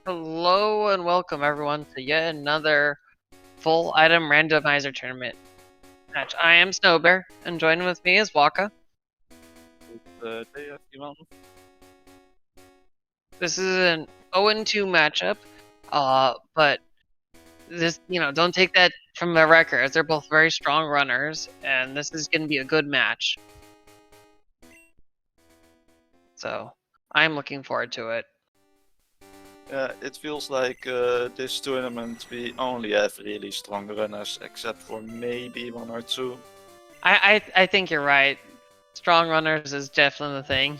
Hello and welcome everyone to yet another full item randomizer tournament match. I am Snowbear, and joining with me is Waka. This is an 0-2 matchup, but this, don't take that from the records. They're both very strong runners, and this is going to be a good match. So, I'm looking forward to it. Yeah, it feels like this tournament we only have really strong runners, except for maybe one or two. I think you're right. Strong runners is definitely the thing.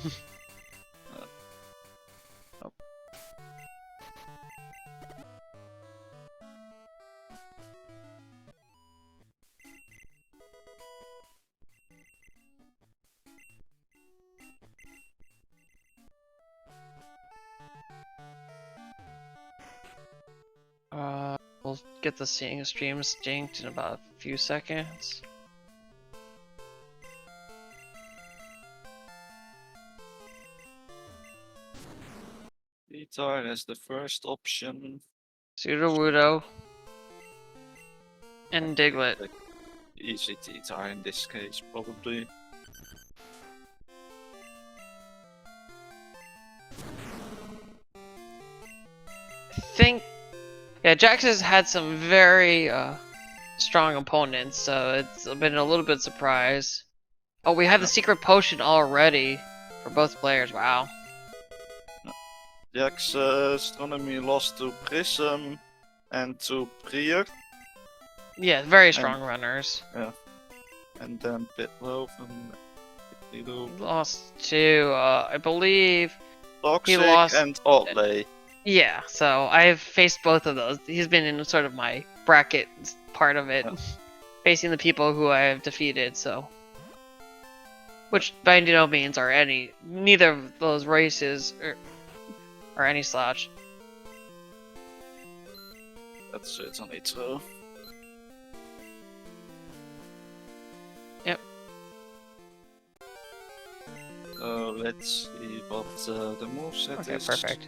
We'll get the stream synced in about a few seconds. Guitar is the first option. Sudowoodo and Diglett. Easy guitar in this case, probably. I think, yeah, Jax has had some very strong opponents, so it's been a little bit surprise. Oh, we have the secret potion already for both players. Wow. Jaxstronomy lost to Prism and to Prier. Yeah, very strong runners. Yeah. And then Pytlovan Lost to, I believe, Toxic he lost and Otley. Yeah, so I've faced both of those. He's been in sort of my bracket part of it, facing the people who I have defeated, so. Which by no means are neither of those races are any slouch. That's certainly true. Yep. So let's see what the moveset is. Okay, perfect.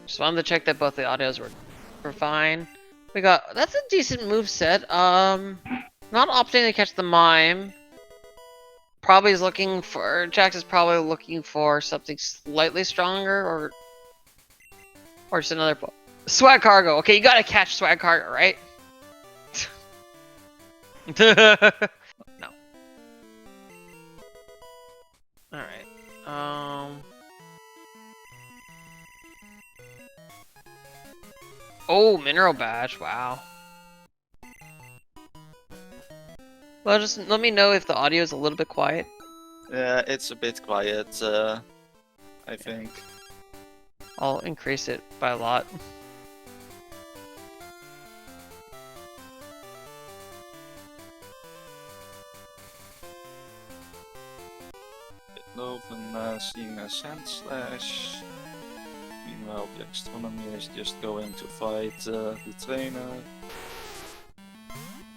Just wanted to check that both the audios were fine. That's a decent moveset. Not opting to catch the mime. Jax is probably looking for something slightly stronger or just another Swag Cargo. Okay, you gotta catch Swag Cargo, right? No. Alright. Oh, Mineral Badge, wow. Well, just let me know if the audio is a little bit quiet. Yeah, it's a bit quiet, I think. I'll increase it by a lot. Pytlovan seeing a Sand Slash. Meanwhile, jaxstronomy is just going to fight the trainer.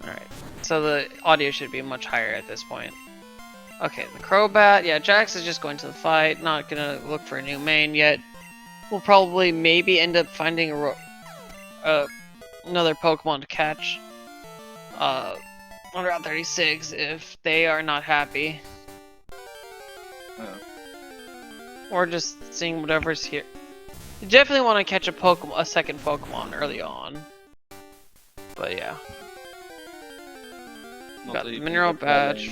Alright, so the audio should be much higher at this point. Okay, the Crobat. Yeah, Jax is just going to the fight. Not gonna look for a new main yet. We'll probably maybe end up finding another Pokemon to catch on Route 36 if they are not happy. Or just seeing whatever's here. You definitely want to catch a second Pokemon early on. But yeah. Got the Mineral Badge.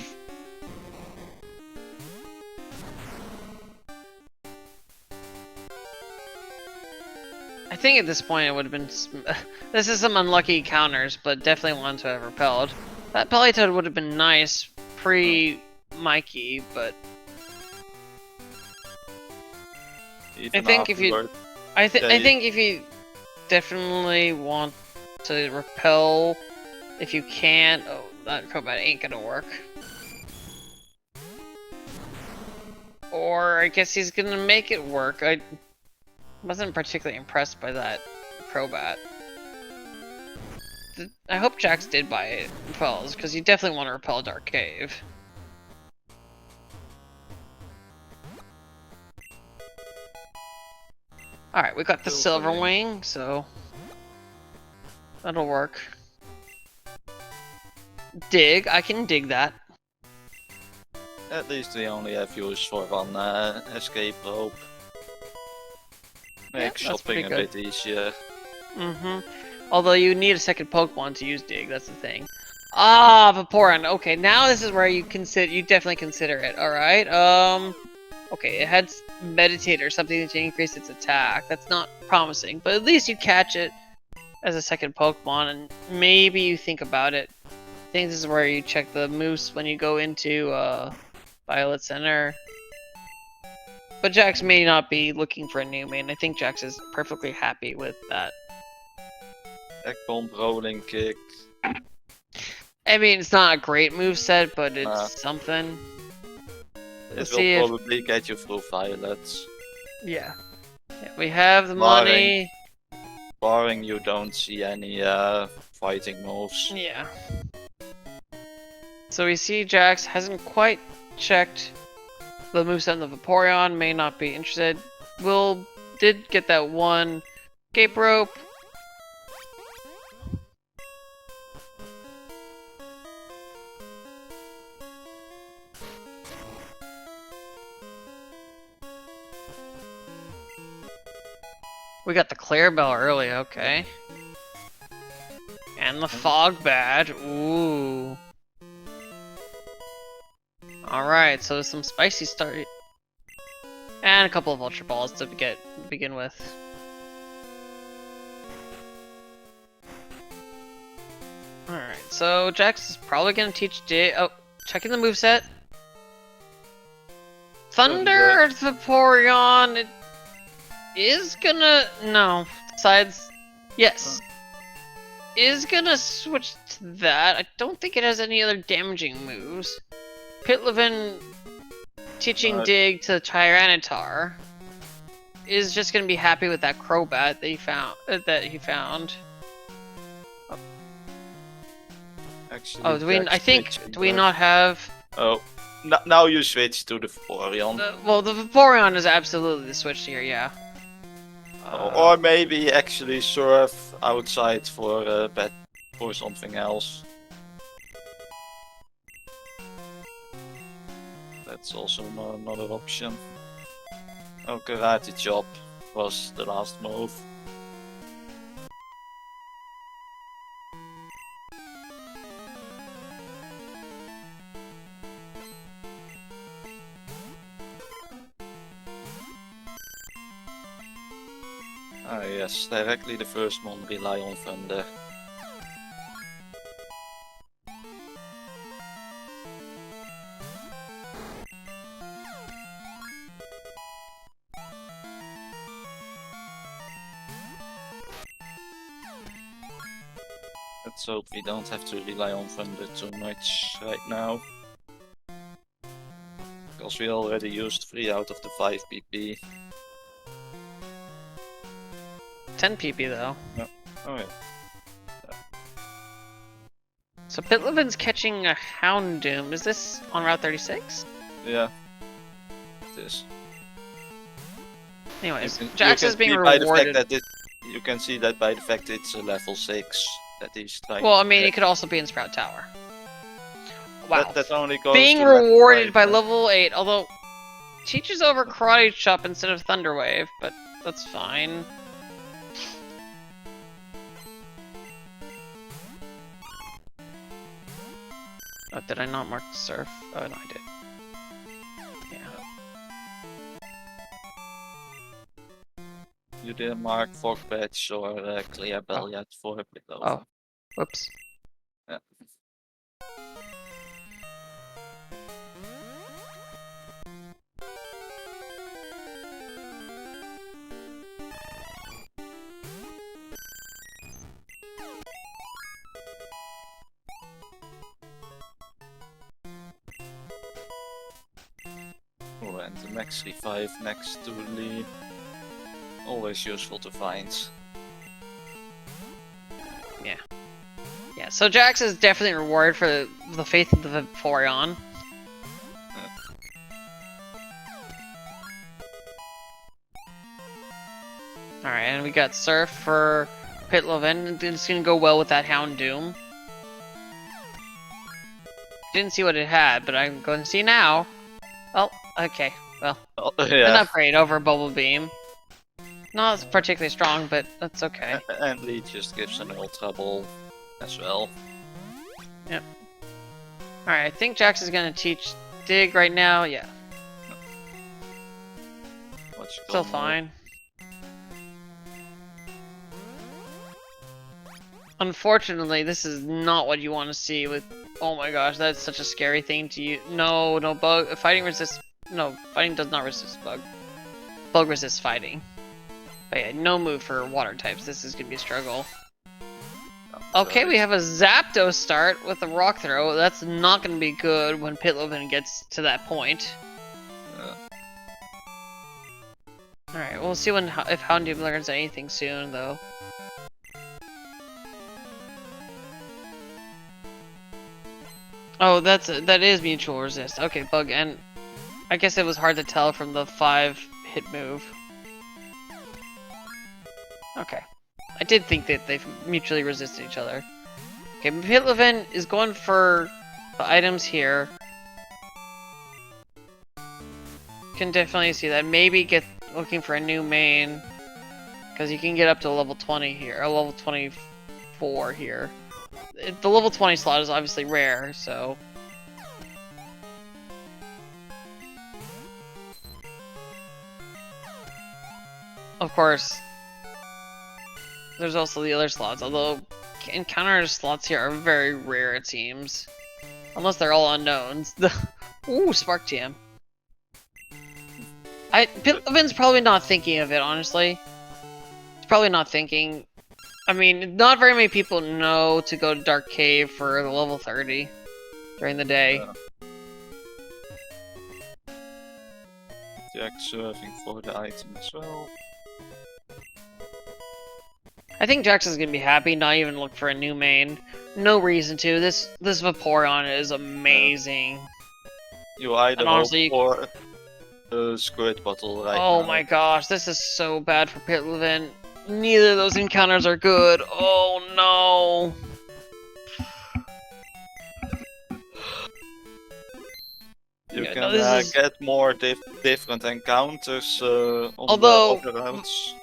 I think at this point it would have been. This is some unlucky counters, but definitely one to have repelled. That Politoed would have been nice pre-Mikey, but. I think if you definitely want to repel, if you can't, oh, that Crobat ain't gonna work. Or I guess he's gonna make it work. I wasn't particularly impressed by that Crobat. I hope Jax did buy it repels, because you definitely want to repel Dark Cave. Alright, we got the Silver Silver Wing, so that'll work. Dig, I can dig that. At least we only have use for one escape rope. Yeah, Make that's shopping a pretty bit easier. Although you need a second Pokemon to use Dig, that's the thing. Ah, Vaporeon. Okay, now this is where you definitely consider it. All right. Okay, it had Meditate or something to increase its attack. That's not promising, but at least you catch it as a second Pokemon, and maybe you think about it. I think this is where you check the moves when you go into Violet Center. But Jax may not be looking for a new main. I think Jax is perfectly happy with that. Egg bomb, rolling kick. I mean, it's not a great moveset, but it's something. It will probably get you through Violets. Yeah. We have the money. Barring you don't see any fighting moves. Yeah. So we see Jax hasn't quite checked the moveset on the Vaporeon, may not be interested. Did get that one escape rope. We got the Clarabelle early, okay. And the Fog Badge, ooh. Alright, so some spicy start. And a couple of Ultra Balls to begin with. Alright, so Jax is probably gonna teach checking the moveset. Thunder or Vaporeon, it is gonna... no. Besides... yes. Is gonna switch to that. I don't think it has any other damaging moves. Pytlovan teaching Dig to Tyranitar is just gonna be happy with that Crobat that he found. Oh. Actually, do we not have... oh. Now you switch to the Vaporeon. Well, the Vaporeon is absolutely the switch here, yeah. Or maybe actually surf outside for for something else. That's also another option. Oh, Karate Chop was the last move. Ah yes, directly the first one rely on Thunder. Let's hope we don't have to rely on Thunder too much right now. Because we already used 3 out of the 5 PP. 10 PP though. Yeah. Oh yeah. So Pytlovan's catching a Houndoom. Is this on Route 36? Yeah. It is. Anyways, Jax is being rewarded. You can see that by the fact it's a level 6 that he's trying. Well, I mean, he could also be in Sprout Tower. Wow. That only goes being rewarded by level 8, although teaches over Karate Chop instead of Thunder Wave, but that's fine. Oh, did I not mark the surf? Oh, no, I did. Yeah. You didn't mark Fog Badge or Clarabelle yet for Pytlovan. Oh, whoops. Yeah. Oh, and the max revive next to Lee. Always useful to find. Yeah, so Jax is definitely rewarded for the faith of the Vaporeon. we got Surf for Pytlovan. It's gonna go well with that Houndoom. Didn't see what it had, but I'm going to see now. Oh, okay. Well, an upgrade over Bubble Beam. Not particularly strong, but that's okay. And Lee just gives an Ultra Ball as well. Yep. Alright, I think Jax is gonna teach Dig right now. Yeah. Still fine. Unfortunately, this is not what you want to see with... Oh my gosh, that's such a scary thing to use. No, no bug. Fighting resists... No, fighting does not resist bug. Bug resists fighting. But yeah, no move for water types. This is going to be a struggle. Okay, we have a Zapdos start with a Rock Throw. That's not going to be good when Pytlovan gets to that point. Alright, we'll see when if Houndoom learns anything soon, though. Oh, that is mutual resist. Okay, Bug, and I guess it was hard to tell from the 5-hit move. Okay. I did think that they mutually resisted each other. Okay, Pytlovan is going for the items here. Can definitely see that. Maybe get looking for a new main, because you can get up to level 20 here, or level 24 here. The level 20 slot is obviously rare, so... Of course, there's also the other slots, although encounter slots here are very rare, it seems. Unless they're all unknowns. Ooh, Spark Jam. Pytlovan's probably not thinking of it, honestly. He's probably not thinking. I mean, not very many people know to go to Dark Cave for the level 30 during the day. Jax surfing for the item as well. I think Jax is gonna be happy, not even look for a new main. No reason to. This Vaporeon is amazing. You either and honestly, for the Squirt Bottle right now. Oh my gosh, this is so bad for Pytlovan. Neither of those encounters are good. Oh no. You can get more different encounters on although, the other rounds.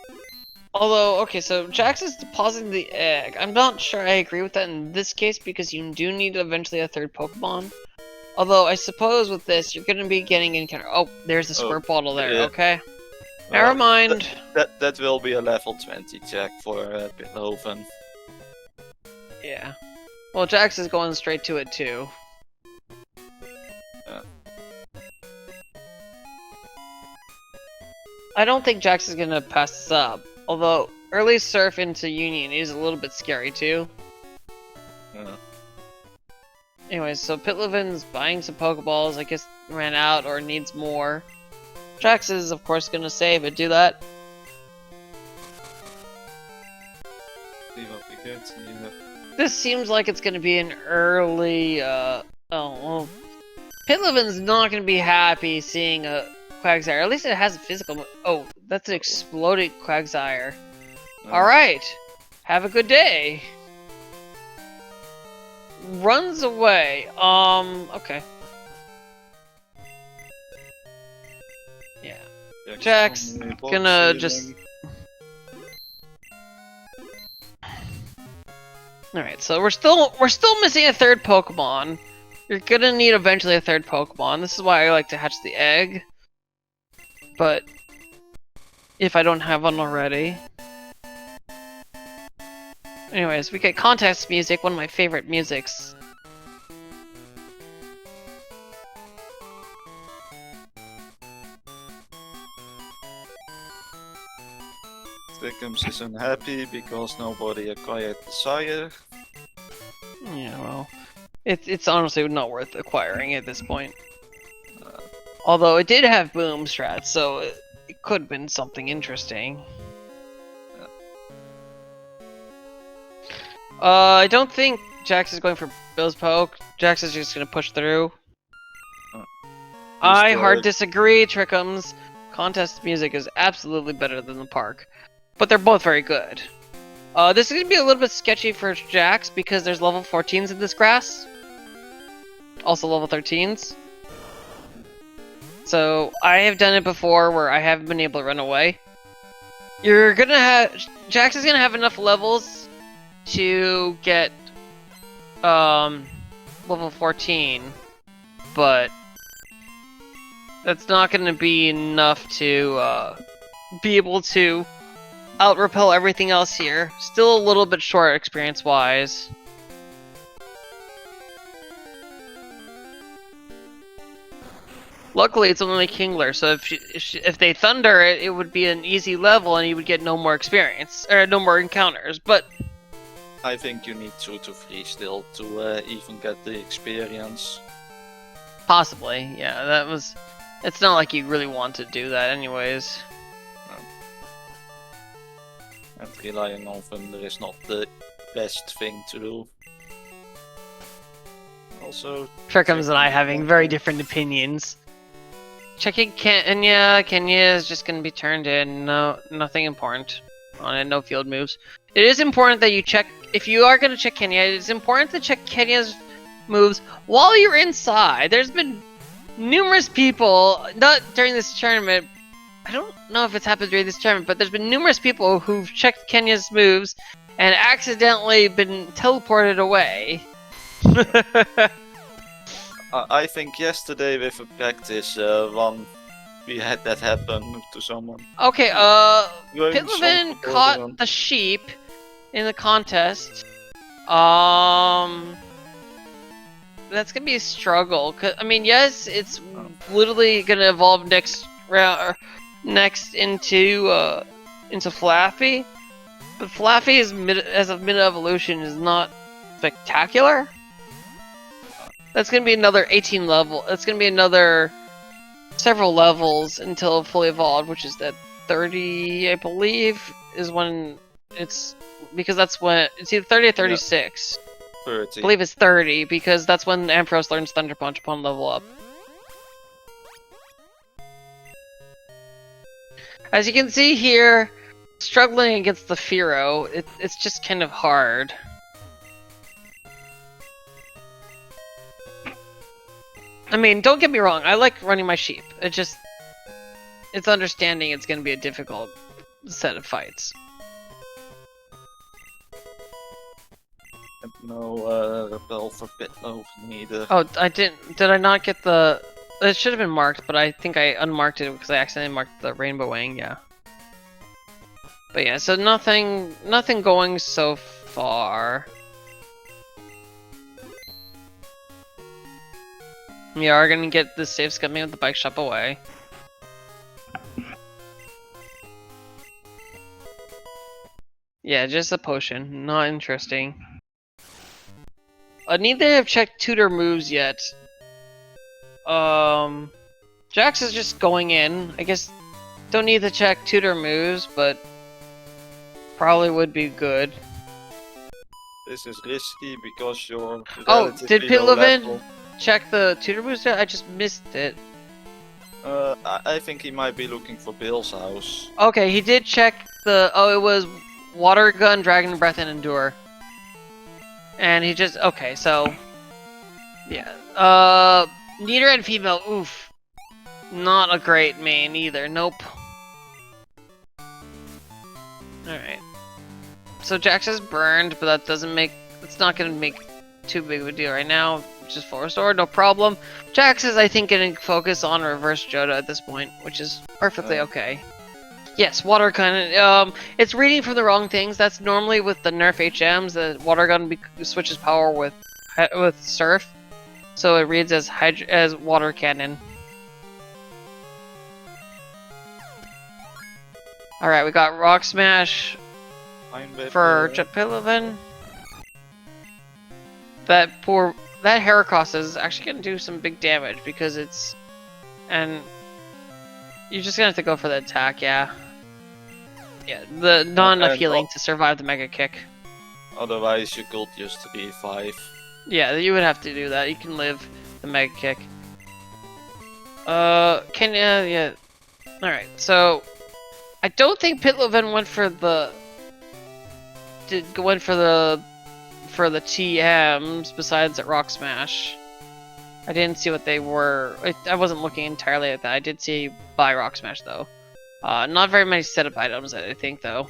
Although, okay, so Jax is depositing the egg. I'm not sure I agree with that in this case because you do need eventually a third Pokemon. Although, I suppose with this, you're going to be getting encounter. Oh, there's the Squirt Bottle there, okay. Never mind. That will be a level 20 check for Pytlovan. Yeah. Well, Jax is going straight to it too. I don't think Jax is going to pass this up. Although, early surf into Union is a little bit scary too. Anyways, so Pytlovan's buying some Pokeballs, I guess ran out or needs more. Jax is, of course, gonna save it. Do that. See what we get. This seems like it's gonna be an early, oh, well. Pytlovan's not gonna be happy seeing a Quagsire. At least it has a physical. Oh, that's an exploded Quagsire. Alright. Have a good day. Runs away. Okay. Yeah. Jax gonna just... Alright, so we're still missing a third Pokemon. You're gonna need eventually a third Pokemon. This is why I like to hatch the egg. But if I don't have one already. Anyways, we get contest music, one of my favorite musics. Thickums is unhappy because nobody acquired the Sire. Yeah, well, it's honestly not worth acquiring at this point. Although it did have boom strats, so it could have been something interesting. I don't think Jax is going for Bill's Poke. Jax is just gonna push through. I hard disagree, Trickums. Contest music is absolutely better than the park. but they're both very good. This is gonna be a little bit sketchy for Jax because there's level 14s in this grass. Also level 13s. So I have done it before where I haven't been able to run away. You're gonna have Jax is gonna have enough levels to get level 14, but that's not gonna be enough to be able to out-repel everything else here. Still a little bit short experience-wise. Luckily, it's only Kingler, so if they thunder it, it would be an easy level and you would get no more experience, or no more encounters, but... I think you need 2 to 3 still to even get the experience. Possibly, yeah, that was... It's not like you really want to do that anyways. No. And relying on thunder is not the best thing to do. Also... Trickums and I having very different opinions. Checking Kenya is just going to be turned in. No, nothing important on it. No field moves. It is important that you check. If you are going to check Kenya, it's important to check Kenya's moves while you're inside. There's been numerous people, not during this tournament. I don't know if it's happened during this tournament, but there's been numerous people who've checked Kenya's moves and accidentally been teleported away. I think yesterday with a practice one we had that happen to someone. Okay, Pytlovan caught the sheep in the contest. That's gonna be a struggle. I mean, yes, it's literally gonna evolve next round, next into Flaffy, but Flaffy is as a mid evolution is not spectacular. That's gonna be another 18 level. That's gonna be another several levels until fully evolved, which is that 30, I believe, is when it's because that's when it's either 30 or 36. 30. I believe it's 30 because that's when Ampharos learns Thunder Punch upon level up. As you can see here, struggling against the Firo, it's just kind of hard. I mean, don't get me wrong, I like running my sheep. It's understanding it's going to be a difficult set of fights. No repel for Pytlovan neither. Oh, did I not get the... It should have been marked, but I think I unmarked it because I accidentally marked the Rainbow Wing, yeah. But yeah, so nothing going so far. We are gonna get the safe scumming with the bike shop away. Yeah, just a potion. Not interesting. Neither have checked tutor moves yet. Jax is just going in. I guess don't need to check tutor moves, but probably would be good. This is risky because you're. Oh, did Pytlovan level. check the tutor moves yet? I just missed it. I think he might be looking for Bill's house. Okay, he did check the. Oh, it was Water Gun, Dragon Breath, and Endure. And he just okay, so yeah. Neater and female, oof. Not a great main either. Nope. Alright. So Jax is burned, but that doesn't make it's not gonna make too big of a deal right now. Just full restore, no problem. Jax is I think gonna focus on reverse Joda at this point, which is perfectly okay. Yes, water gun. It's reading from the wrong things. That's normally with the nerf HMs. The water gun switches power with surf, so it reads as water cannon. All right, we got rock smash for Pytlovan. That Heracross is actually gonna do some big damage because it's you're just gonna have to go for the attack, yeah. Yeah, not enough healing to survive the Mega Kick. Otherwise, you could use the B5. Yeah, you would have to do that. You can live the Mega Kick. Yeah. Alright, so I don't think Pytlovan went for the TMs besides at Rock Smash. I didn't see what they were. I wasn't looking entirely at that. I did see buy Rock Smash though. Not very many setup items, I think though.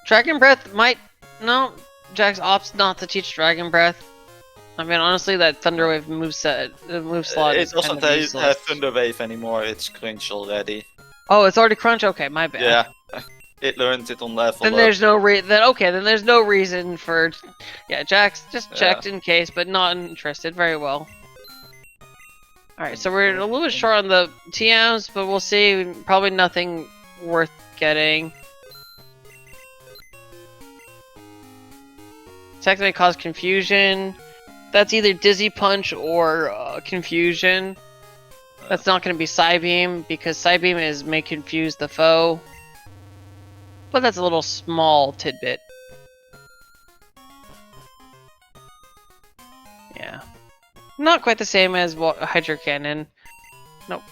Dragon Breath might no. Jax opts not to teach Dragon Breath. I mean, honestly, that Thunder Wave moveset, move slot It is kind doesn't of useless. have Thunder Wave anymore, it's Crunch already. Oh, it's already Crunch? Okay, my bad. Yeah, it learned it on level Then up. there's no then there's no reason for... Yeah, Jax just checked in case, but not interested. Very well. Alright, so we're a little bit short on the TMs, but we'll see. Probably nothing worth getting. Tech may cause confusion. That's either Dizzy Punch or Confusion. That's not going to be Psybeam, because Psybeam may confuse the foe. But that's a little small tidbit. Yeah. Not quite the same as Hydro Cannon. Nope.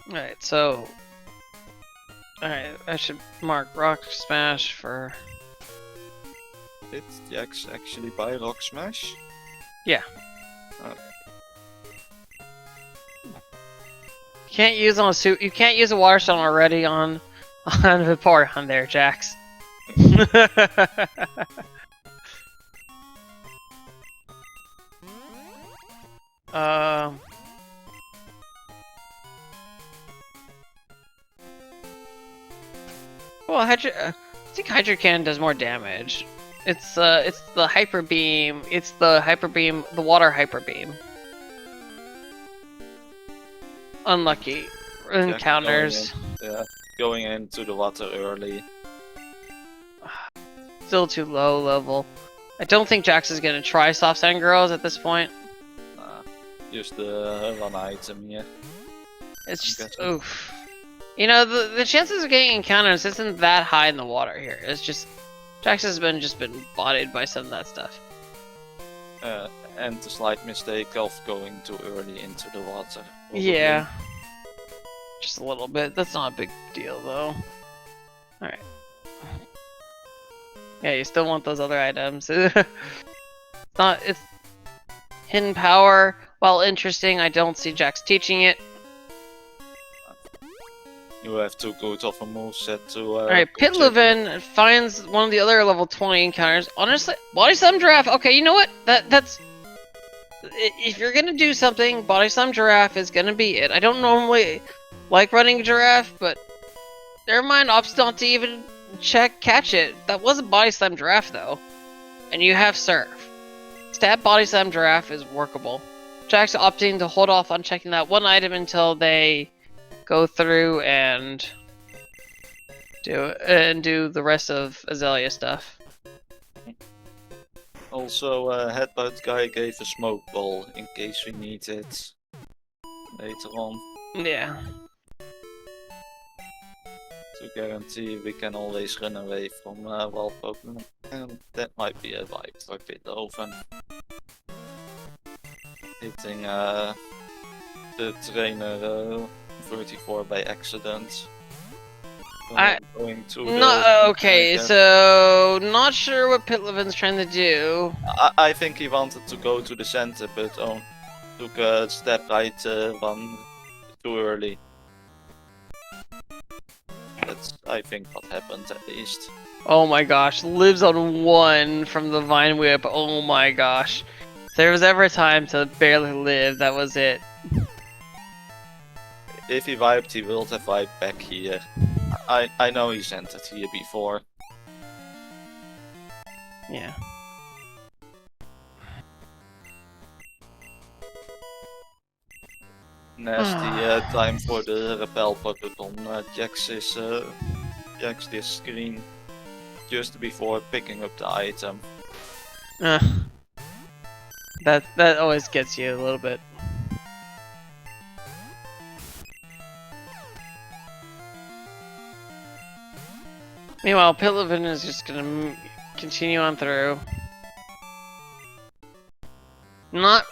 Alright, so... Alright, I should mark Rock Smash for... Did Jax actually buy Rock Smash? Yeah. Okay. You can't use on a suit. You can't use a Water Stone already on Vaporeon there, Jax. Well, I think Hydro Cannon does more damage. It's the Hyper Beam. It's the Hyper Beam, the Water Hyper Beam. Unlucky encounters. Going into the water early. Still too low level. I don't think Jax is gonna try Soft Sand Girls at this point. Just the one item here. It's just oof. You know, the chances of getting encounters isn't that high in the water here. It's just Jax has been bodied by some of that stuff. And the slight mistake of going too early into the water. Probably. Yeah. Just a little bit. That's not a big deal though. Alright. Yeah, you still want those other items. It's hidden power. While interesting, I don't see Jax teaching it. You have too good of a moveset to... Alright, Pytlovan finds one of the other level 20 encounters. Honestly, Body Slam Giraffe. Okay, you know what? That's... If you're gonna do something, Body Slam Giraffe is gonna be it. I don't normally like running Giraffe, but... Never mind, opts not to even catch it. That wasn't Body Slam Giraffe, though. And you have Surf. Stab Body Slam Giraffe is workable. Jack's opting to hold off on checking that one item until they... go through and do the rest of Azalea stuff. Also, Headbutt Guy gave a smoke ball in case we need it later on. Yeah. To guarantee we can always run away from wild Pokemon. And that might be a vibe for Pytlovan. Hitting the trainer 34 by accident. Going to okay, so not sure what Pytlovan's trying to do. I think he wanted to go to the center, but took a step right one too early. That's, I think, what happened at least. Oh my gosh, lives on 1 from the Vine Whip. Oh my gosh. If there was ever a time to barely live, that was it. If he vibed, he will have vibed back here. I know he's entered here before. Yeah. Nasty time for the repel puppet on Jax this screen just before picking up the item. That always gets you a little bit. Meanwhile, Pytlovan is just gonna continue on through. Not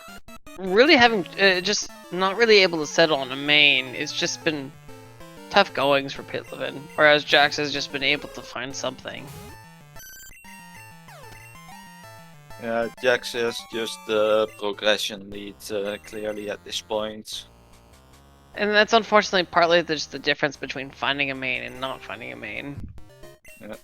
really having just not really able to settle on a main. It's just been tough goings for Pytlovan, whereas Jax has just been able to find something. Yeah, Jax has just the progression lead clearly at this point. And that's unfortunately partly just the difference between finding a main and not finding a main. Yeah.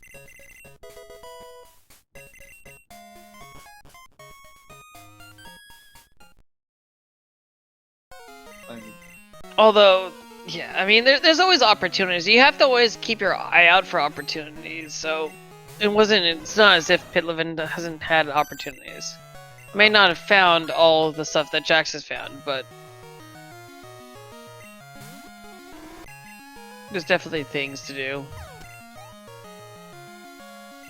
Although, yeah, I mean, there's always opportunities. You have to always keep your eye out for opportunities. So it's not as if Pytlovan hasn't had opportunities. May not have found all the stuff that Jax has found, but there's definitely things to do.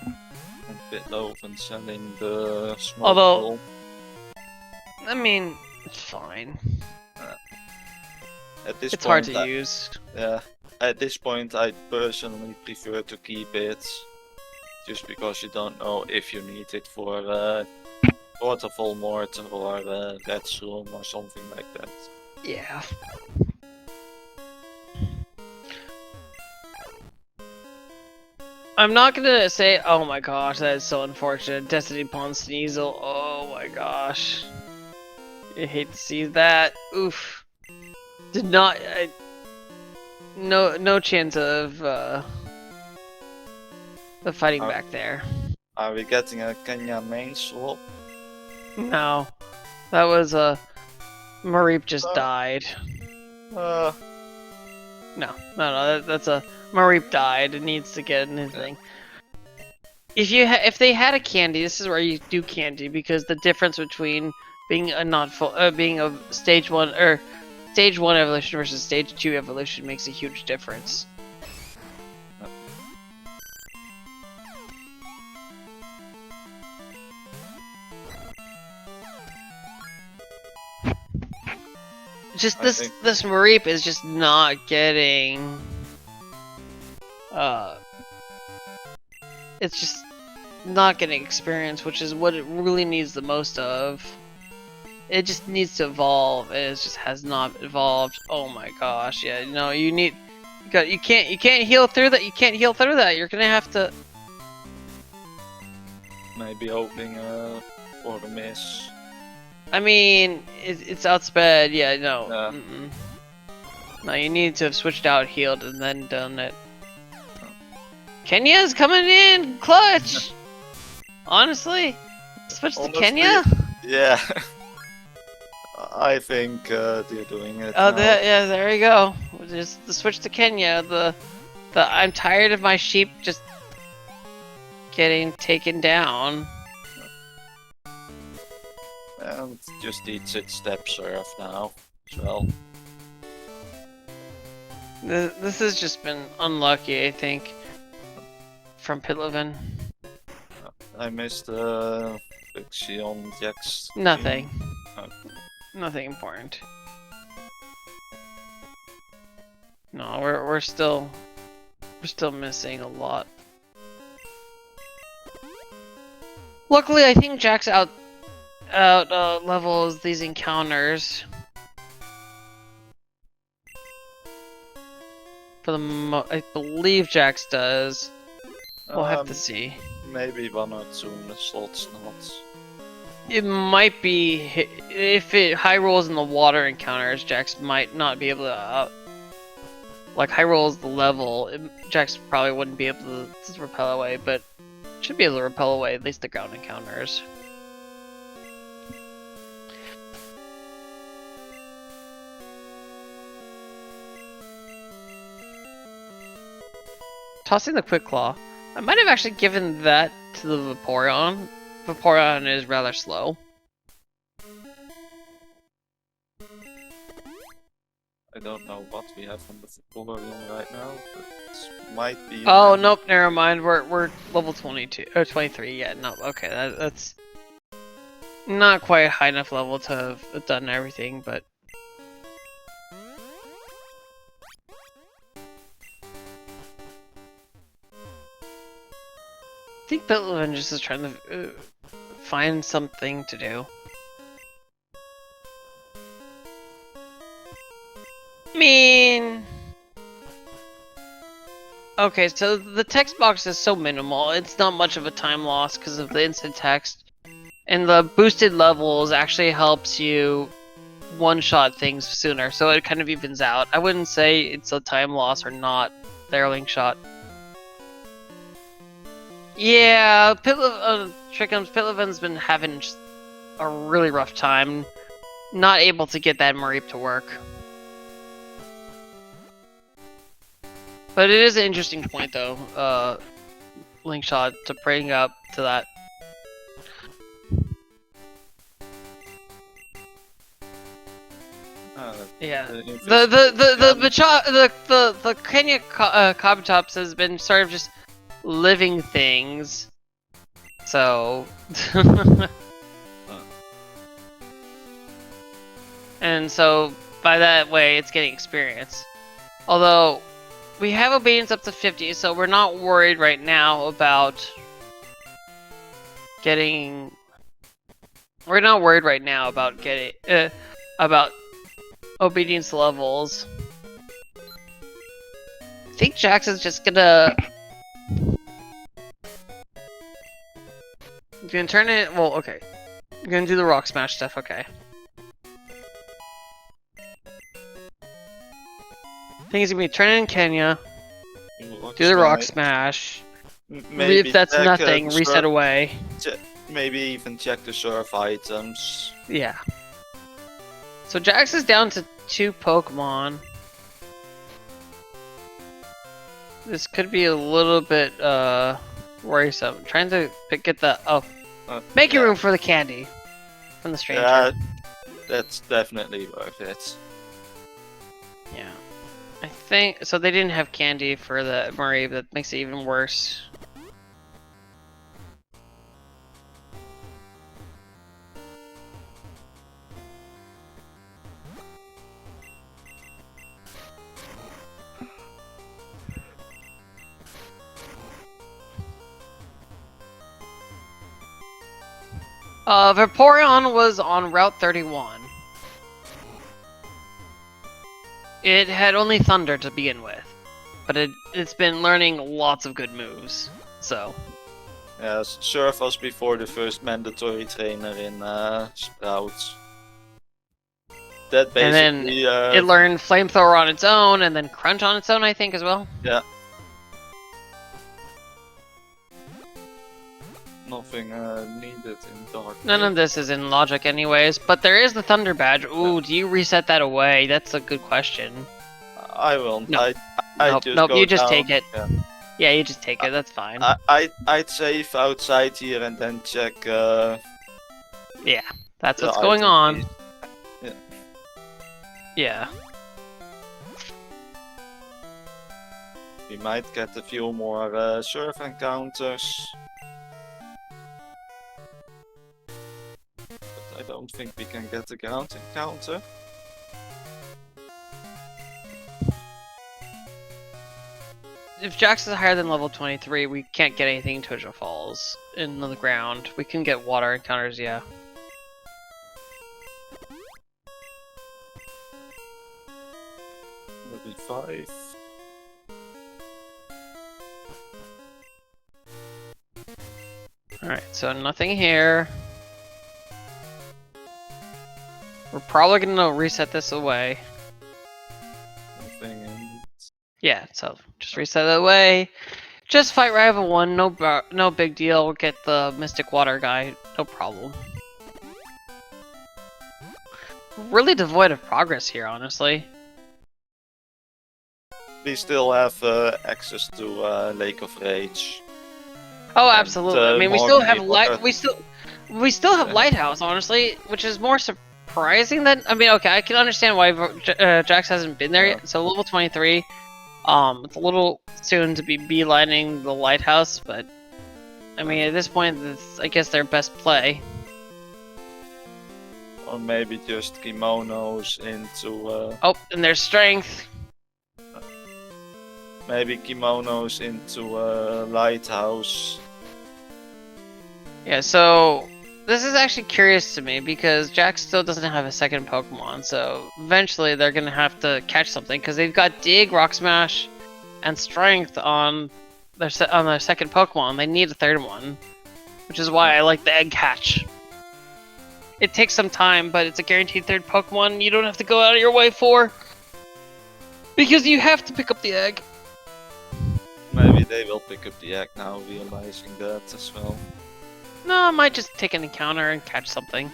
And Pytlovan selling the smoke Although, ball. I mean, it's fine. At this It's point, hard to use. Yeah, at this point I personally prefer to keep it, just because you don't know if you need it for waterfall mortar or red's room or something like that. Yeah. I'm not gonna say, oh my gosh, that is so unfortunate. Destiny Pawn Sneasel, oh my gosh. I hate to see that. Oof. Did not, no chance of fighting back there. Are we getting a Kenya main swap? No. That was Mareep just died. Uh, No, that's a Mareep died. It needs to get anything. If they had a candy, this is where you do candy, because the difference between being a being a stage 1 evolution versus stage 2 evolution makes a huge difference. Just this Mareep is just not getting it's just not getting experience, which is what it really needs the most of. It just needs to evolve. It just has not evolved. Oh my gosh, yeah, no, you can't heal through that. You can't heal through that. You're gonna have to maybe hoping for the miss. I mean, it's outsped. Yeah, no. Yeah. No, you need to have switched out, healed, and then done it. Kenya's coming in clutch. Honestly, switch to Kenya. Yeah. I think they're doing it. Oh, yeah, there you go. Just the switch to Kenya. The I'm tired of my sheep just getting taken down. And just eats its step surf now as well. This has just been unlucky, I think, from Pytlovan. I missed Pixie on Jax. Nothing. Okay. Nothing important. No, we're still missing a lot. Luckily, I think Jax out levels these encounters. I believe Jax does. We'll have to see. Maybe one or two in the slots not. It might be if it high rolls in the water encounters, Jax might not be able to. Like high rolls the level, Jax probably wouldn't be able to repel away, but should be able to repel away at least the ground encounters. Tossing the Quick Claw. I might have actually given that to the Vaporeon. Vaporeon is rather slow. I don't know what we have on the Vaporeon right now, but it might be. Oh nope, never mind. We're level 22 or 23. Yeah, no. Okay, that's not quite a high enough level to have done everything, but. I think Pytlovan just is trying to find something to do. mean... Okay, so the text box is so minimal, it's not much of a time loss because of the instant text. And the boosted levels actually helps you one-shot things sooner, so it kind of evens out. I wouldn't say it's a time loss or not, their link shot. Yeah, Pytlovan's been having just a really rough time, not able to get that Mareep to work. But it is an interesting point, though, link shot, to bring up to that. Yeah, the Kenya Kabutops has been sort of just living things, so and so by that way it's getting experience. Although we have obedience up to 50, so we're not worried right now about getting. We're not worried right now about getting about obedience levels. I think Jax is just gonna turn it. Well, okay. You're gonna do the rock smash stuff, okay. I think he's gonna be turning in Kenya. Do the rock smash. Maybe if that's nothing, reset away. Maybe even check the surf items. Yeah. So Jax is down to 2 Pokemon. This could be a little bit worrisome. I'm trying to get the making room for the candy from the stranger. Yeah, that's definitely worth it. Yeah. I think so. They didn't have candy for the Mareep. That makes it even worse. Vaporeon was on Route 31. It had only Thunder to begin with, but it's been learning lots of good moves, so. Yes, Surf was before the first mandatory trainer in Sprouts. That basically, and then it learned Flamethrower on its own, and then Crunch on its own, I think, as well. Yeah. Nothing needed in Dark. None of this is in Logic anyways, but there is the Thunder Badge. Ooh, do you reset that away? That's a good question. I won't. No. Nope, you just down. take it. Yeah. Yeah, you just take it, that's fine. I'd save outside here and then check yeah, that's what's going on. Yeah. Yeah. We might get a few more surf encounters. But I don't think we can get a ground encounter. If Jax is higher than level 23, we can't get anything in Tojo Falls in the ground. We can get water encounters, yeah. Level 5. Alright, so nothing here. We're probably gonna reset this away. Nothing in. Yeah, so just reset it away. Just fight Rival 1, no big deal. We'll get the Mystic Water guy, no problem. Really devoid of progress here, honestly. We still have access to Lake of Rage. Oh, absolutely. I mean, we still have we still have Yeah. Lighthouse, honestly, which is more surprising than. I mean, okay, I can understand why Jax hasn't been there yet. So level 23. It's a little soon to be beelining the Lighthouse, but I mean, at this point, it's, I guess, their best play. Or maybe just kimonos into. Oh, and their strength. Maybe kimonos into Lighthouse. Yeah, so This is actually curious to me because Jax still doesn't have a second Pokemon, so eventually they're gonna have to catch something because they've got Dig, Rock Smash, and Strength on their second Pokemon. They need a third one, which is why I like the Egg Catch. It takes some time, but it's a guaranteed third Pokemon you don't have to go out of your way for because you have to pick up the egg. Maybe they will pick up the egg now, realizing that as well. No, I might just take an encounter and catch something.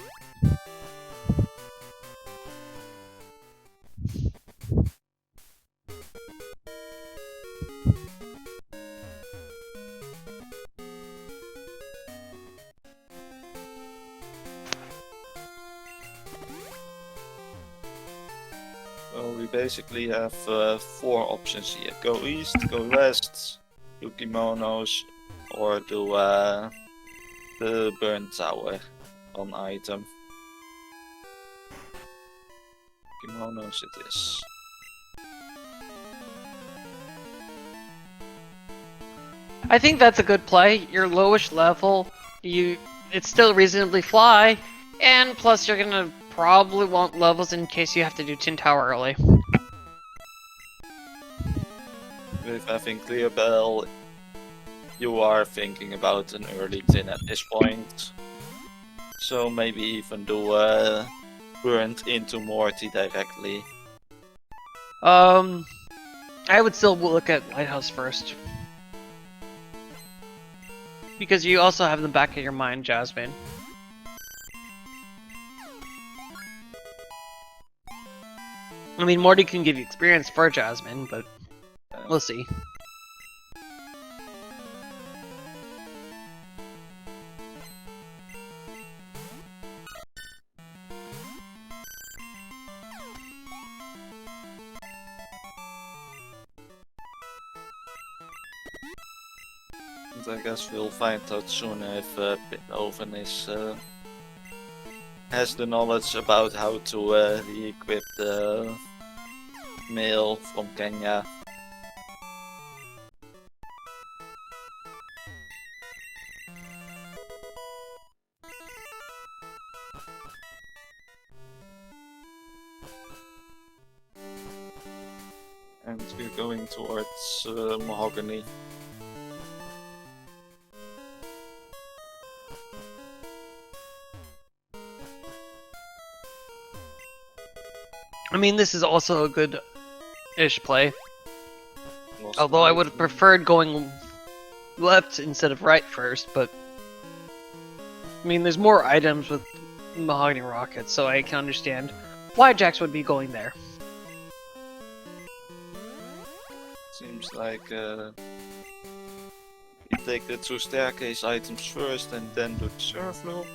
Well, we basically have 4 options here. Go east, go west, do kimonos, or do the burn tower on item. Kimonos it is. I think that's a good play. Your lowest level, it's still reasonably fly, and plus you're gonna probably want levels in case you have to do Tin Tower early. With having Clear Bell, you are thinking about an early tin at this point. So maybe even do Burnt into Morty directly. I would still look at Lighthouse first. Because you also have in the back of your mind Jasmine. I mean, Morty can give you experience for Jasmine, but we'll see. And I guess we'll find out soon if Pytlovan is has the knowledge about how to re-equip the male from Kenya. And we're going towards Mahogany. I mean, this is also a good-ish play. Lost Although I item. would have preferred going left instead of right first, but... I mean, there's more items with Mahogany Rockets, so I can understand why Jax would be going there. Seems like you take the 2 staircase items first and then do the surf loop.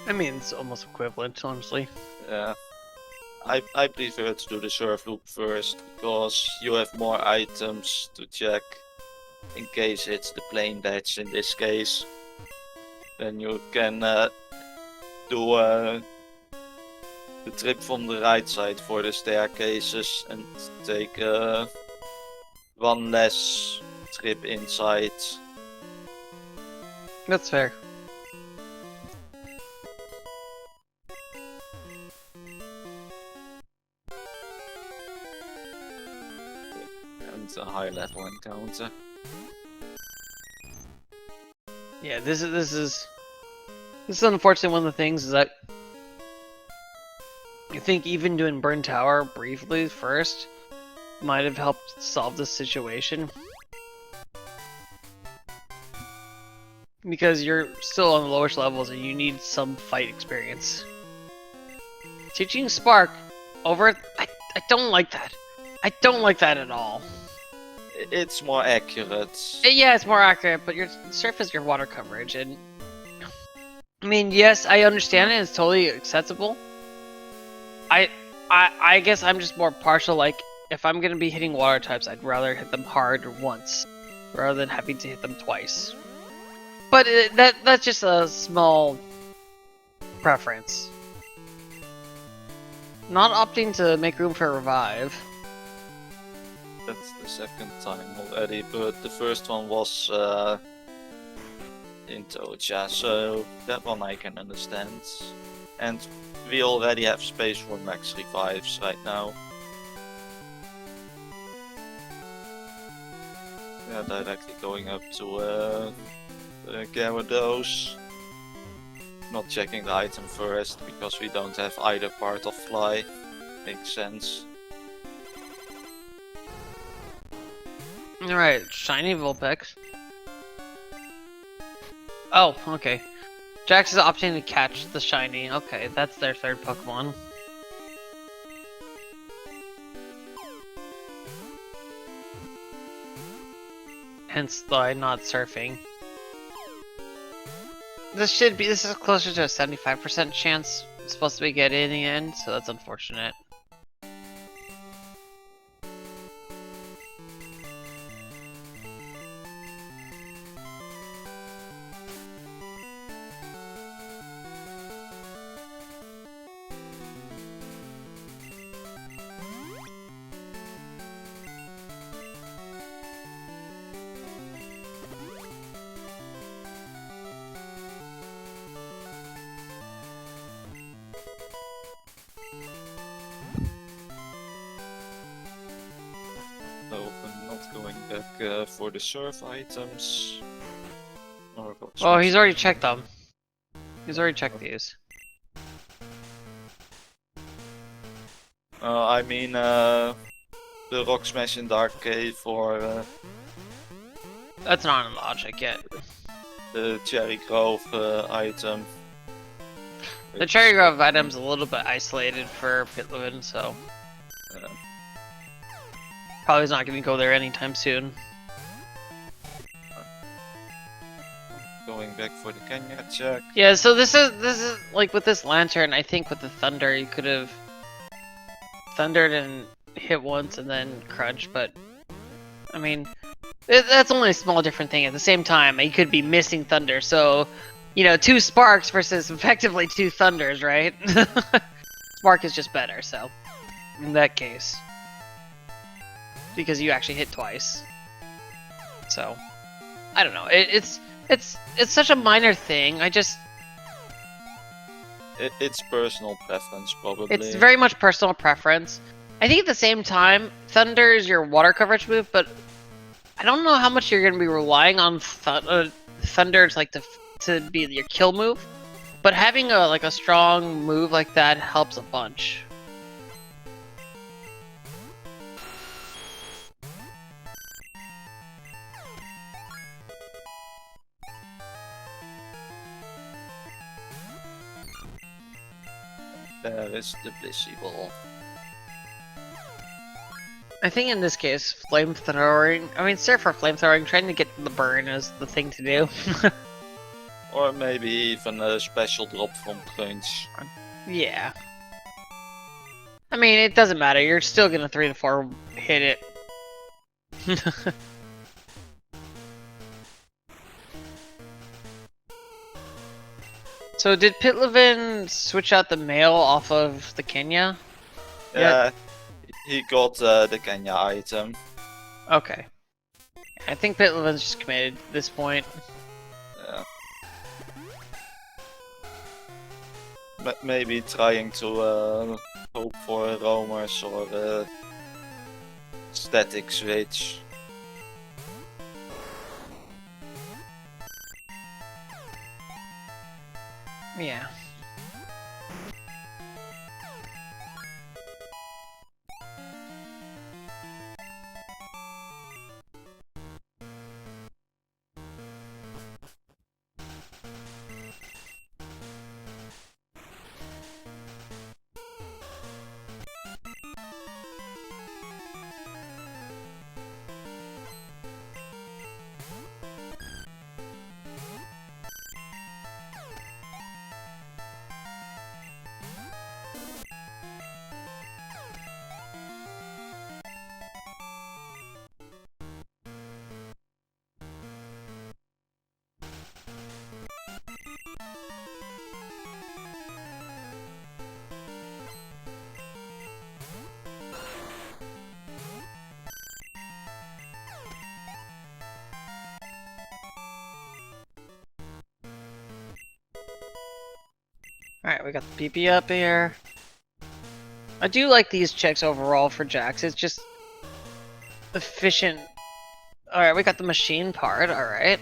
I mean, it's almost equivalent, honestly. Yeah. I prefer to do the surf loop first, because you have more items to check in case it's the plain badge in this case. Then you can do the trip from the right side for the staircases and take one less trip inside. That's fair. And a high level encounter. Yeah, this is unfortunately one of the things is that I think even doing Burn Tower briefly first might have helped solve this situation. Because you're still on the lowest levels and you need some fight experience. Teaching Spark over... I don't like that. I don't like that at all. It's more accurate. Yeah, it's more accurate, but your Surf is your water coverage, and... I mean, yes, I understand it, it's totally acceptable. I guess I'm just more partial, like, if I'm gonna be hitting water types, I'd rather hit them hard once, rather than having to hit them twice. But that's just a small preference. Not opting to make room for Revive. That's the second time already, but the first one was in Tocha, so that one I can understand. And we already have space for max revives right now. Yeah, directly going up to Gyarados. Not checking the item first because we don't have either part of fly. Makes sense. Alright, shiny Vulpix. Oh, okay. Jax is opting to catch the shiny. Okay, that's their third Pokemon. Hence the not surfing. This is closer to a 75% chance it's supposed to be good in the end, so that's unfortunate. So I'm not going back for the surf items. Oh, he's already checked them. He's already checked these. I mean, the Rock Smash in Dark Cave for That's not in logic yet. the Cherry Grove item. The Cherry Grove item's a little bit isolated for Pytlovan, so probably not going to go there anytime soon. Going back for the Kenya check. Yeah, so this is like with this lantern. I think with the thunder, you could have thundered and hit once and then crunch, but I mean, that's only a small different thing. At the same time, you could be missing thunder, so you know, 2 sparks versus effectively 2 thunders, right? Spark is just better, so in that case, because you actually hit twice. So I don't know. It's such a minor thing. It's personal preference, probably. It's very much personal preference. I think at the same time, Thunder is your water coverage move, but I don't know how much you're going to be relying on Thunder to be your kill move. But having a strong move like that helps a bunch. There is the Blissey Ball. I think in this case, flamethrowing. I mean, Surfer flamethrowing, trying to get the burn is the thing to do. Or maybe even a special drop from Crunch. Yeah. I mean, it doesn't matter. You're still gonna 3 to 4 hit it. So did Pytlovan switch out the mail off of the Kenya? Yeah, he got the Kenya item. Okay. I think Pytlovan's just committed at this point. Yeah. Maybe trying to hope for roamers or static switch. Yeah. Alright, we got the PP up here. I do like these checks overall for Jax. It's just efficient. Alright, we got the machine part, alright.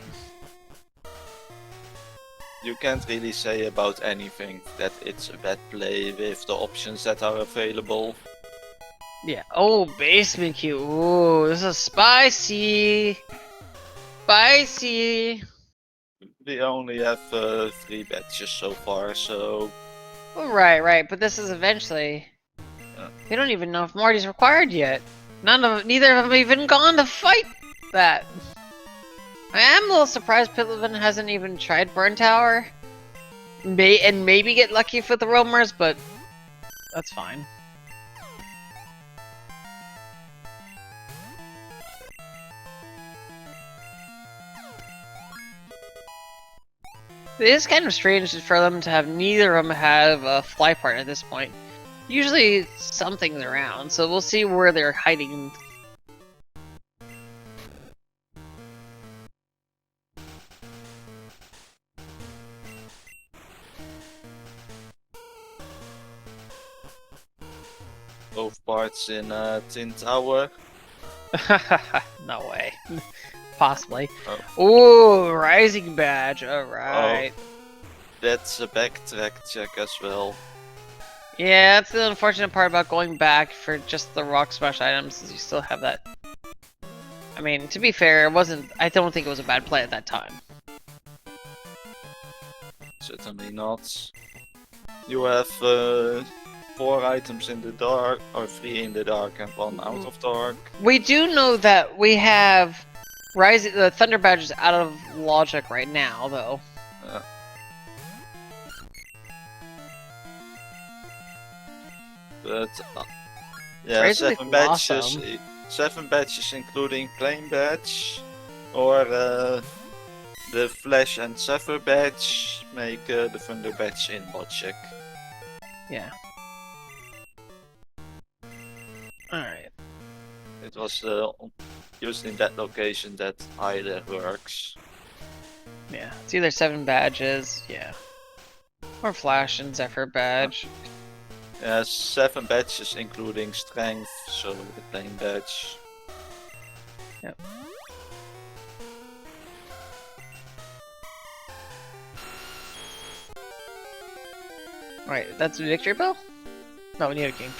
You can't really say about anything that it's a bad play with the options that are available. Yeah. Oh, basement queue. Ooh, this is spicy. Spicy. We only have 3 batches so far, so Oh, right. But this is eventually. Yeah. We don't even know if Marty's required yet. Neither of them even gone to fight that. I am a little surprised Pytlovan hasn't even tried Burn Tower. And maybe get lucky for the roamers, but that's fine. It is kind of strange for them to have neither of them have a fly part at this point. Usually something's around, so we'll see where they're hiding. both parts in Tin Tower. No way. Possibly. Oh. Ooh, Rising Badge, alright. Oh, that's a backtrack check as well. Yeah, that's the unfortunate part about going back for just the Rock Smash items, is you still have that. I mean, to be fair, it wasn't. I don't think it was a bad play at that time. Certainly not. You have 4 items in the dark, or 3 in the dark and 1 out of dark. We do know that we have the Thunder Badge is out of logic right now, though. But yeah, Crazily 7 badges, awesome. 7 badges including Flame badge, or the Flash and Sapphire badge make the Thunder badge in logic. Yeah. Alright. It was used in that location that either works. Yeah. It's either 7 badges, yeah. Or Flash and Zephyr badge. Yeah, 7 badges including strength, so the Flame badge. Yep. Right, that's a victory bell? No, we need a king.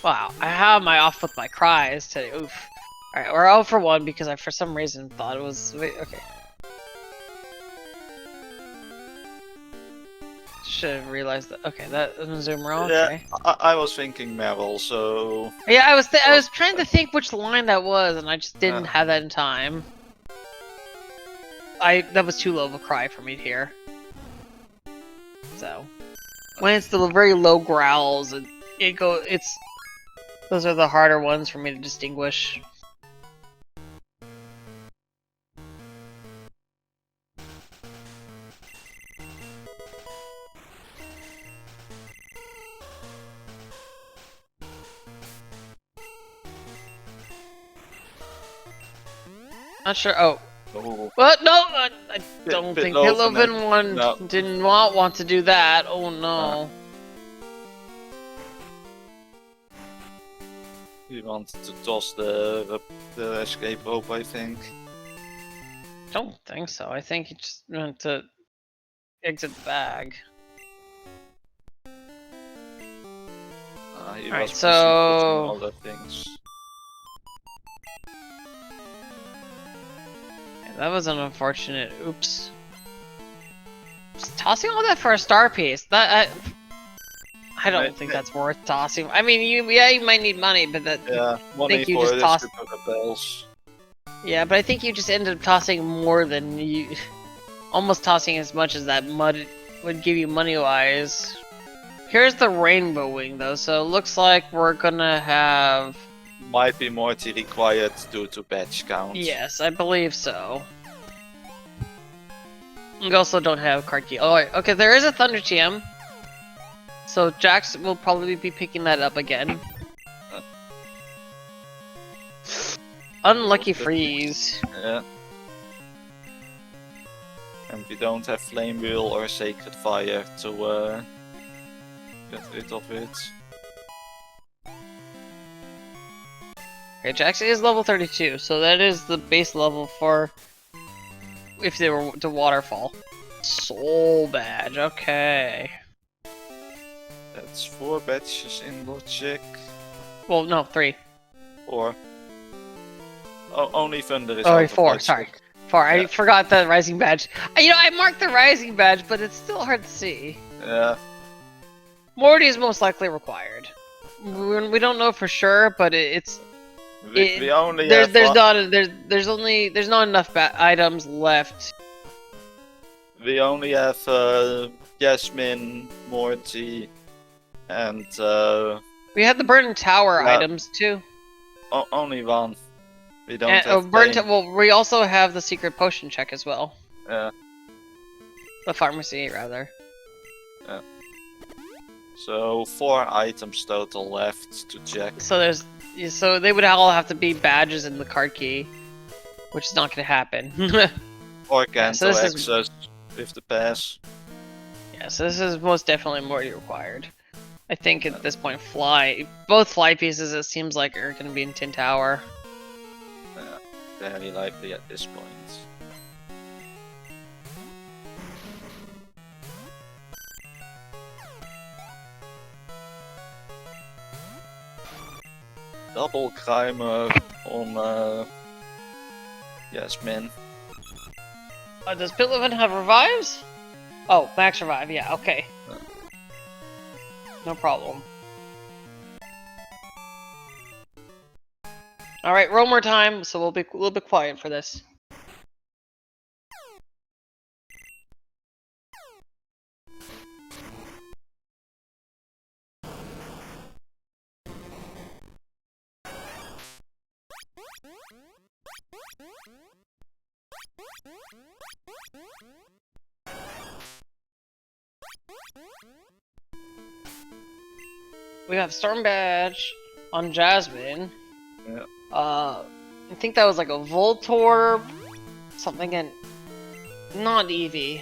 Wow, how am I off with my cries today? Oof. Alright, we're 0 for 1 because I for some reason thought it was... Wait, okay. Should have realized that. Okay, that doesn't zoom wrong. Okay. Yeah, I was thinking Meryl, so... Yeah, I was trying to think which line that was, and I just didn't have that in time. That was too low of a cry for me to hear. So, when it's the very low growls, those are the harder ones for me to distinguish. Not sure. Oh. Oh. What? No, I don't think Pytlovan Pytlovan didn't want to do that. Oh no. He wanted to toss the escape rope, I think. Don't think so. I think he just meant to exit the bag. He Alright, was so... busy putting other things. That was an unfortunate oops. Just tossing all that for a star piece. That I don't think that's worth tossing. I mean, you might need money, but money you for just the tossed. bells. Yeah, but I think you just ended up tossing more than you, almost tossing as much as that mud would give you money-wise. Here's the rainbow wing, though. So it looks like we're gonna have. Might be more required due to batch count. Yes, I believe so. We also don't have card key. Oh, wait. Okay, there is a Thunder TM. So Jax will probably be picking that up again. Unlucky freeze. Yeah. And we don't have Flame Wheel or Sacred Fire to get rid of it. Okay, Jax is level 32, so that is the base level for if they were to waterfall. Soul badge, okay. That's 4 badges in logic. Well, no, 3. 4. Oh, only Thunder is Oh, out wait, of 4, logic. sorry. 4, I Yeah. forgot the rising badge. You know, I marked the rising badge, but it's still hard to see. Yeah. Morty is most likely required. We don't know for sure, but it's We only there's have there's one. not there's not enough items left. We only have Jasmine, Morty, and We had the Burning Tower Yeah. items too. only one. We don't And, have Bane. well, we also have the secret potion check as well. Yeah. The pharmacy, rather. So 4 items total left to check. So they would all have to be badges in the card key, which is not going to happen. Or Yeah, so cancel this is- access with the pass. Yeah, so this is most definitely more required. I think at this point, both fly pieces it seems like are going to be in Tin Tower. Very likely at this point. Double Grimer on Jasmine. Does Pytlovan have revives? Oh, max revive, yeah, okay. No problem. Alright, roamer time, so we'll be a little bit quiet for this. We have Storm Badge on Jasmine. Yeah. I think that was like a Voltorb, something, and not Eevee.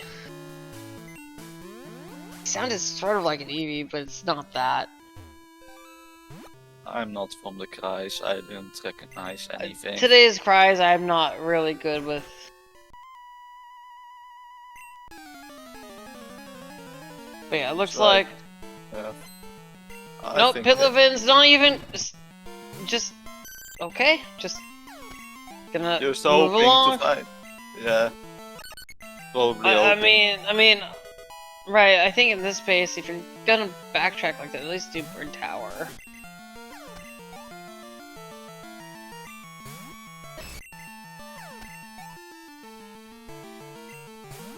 It sounded sort of like an Eevee, but it's not that. I'm not from the Kreis, I didn't recognize anything. Today's cries I'm not really good with. But yeah, it looks So, like... Yeah. Nope, Pytlovan's not even... Just... Okay, just... Gonna You're move so hoping along. to find. Yeah. Probably I hoping. mean... Right, I think in this space, if you're gonna backtrack like that, at least do Bird Tower.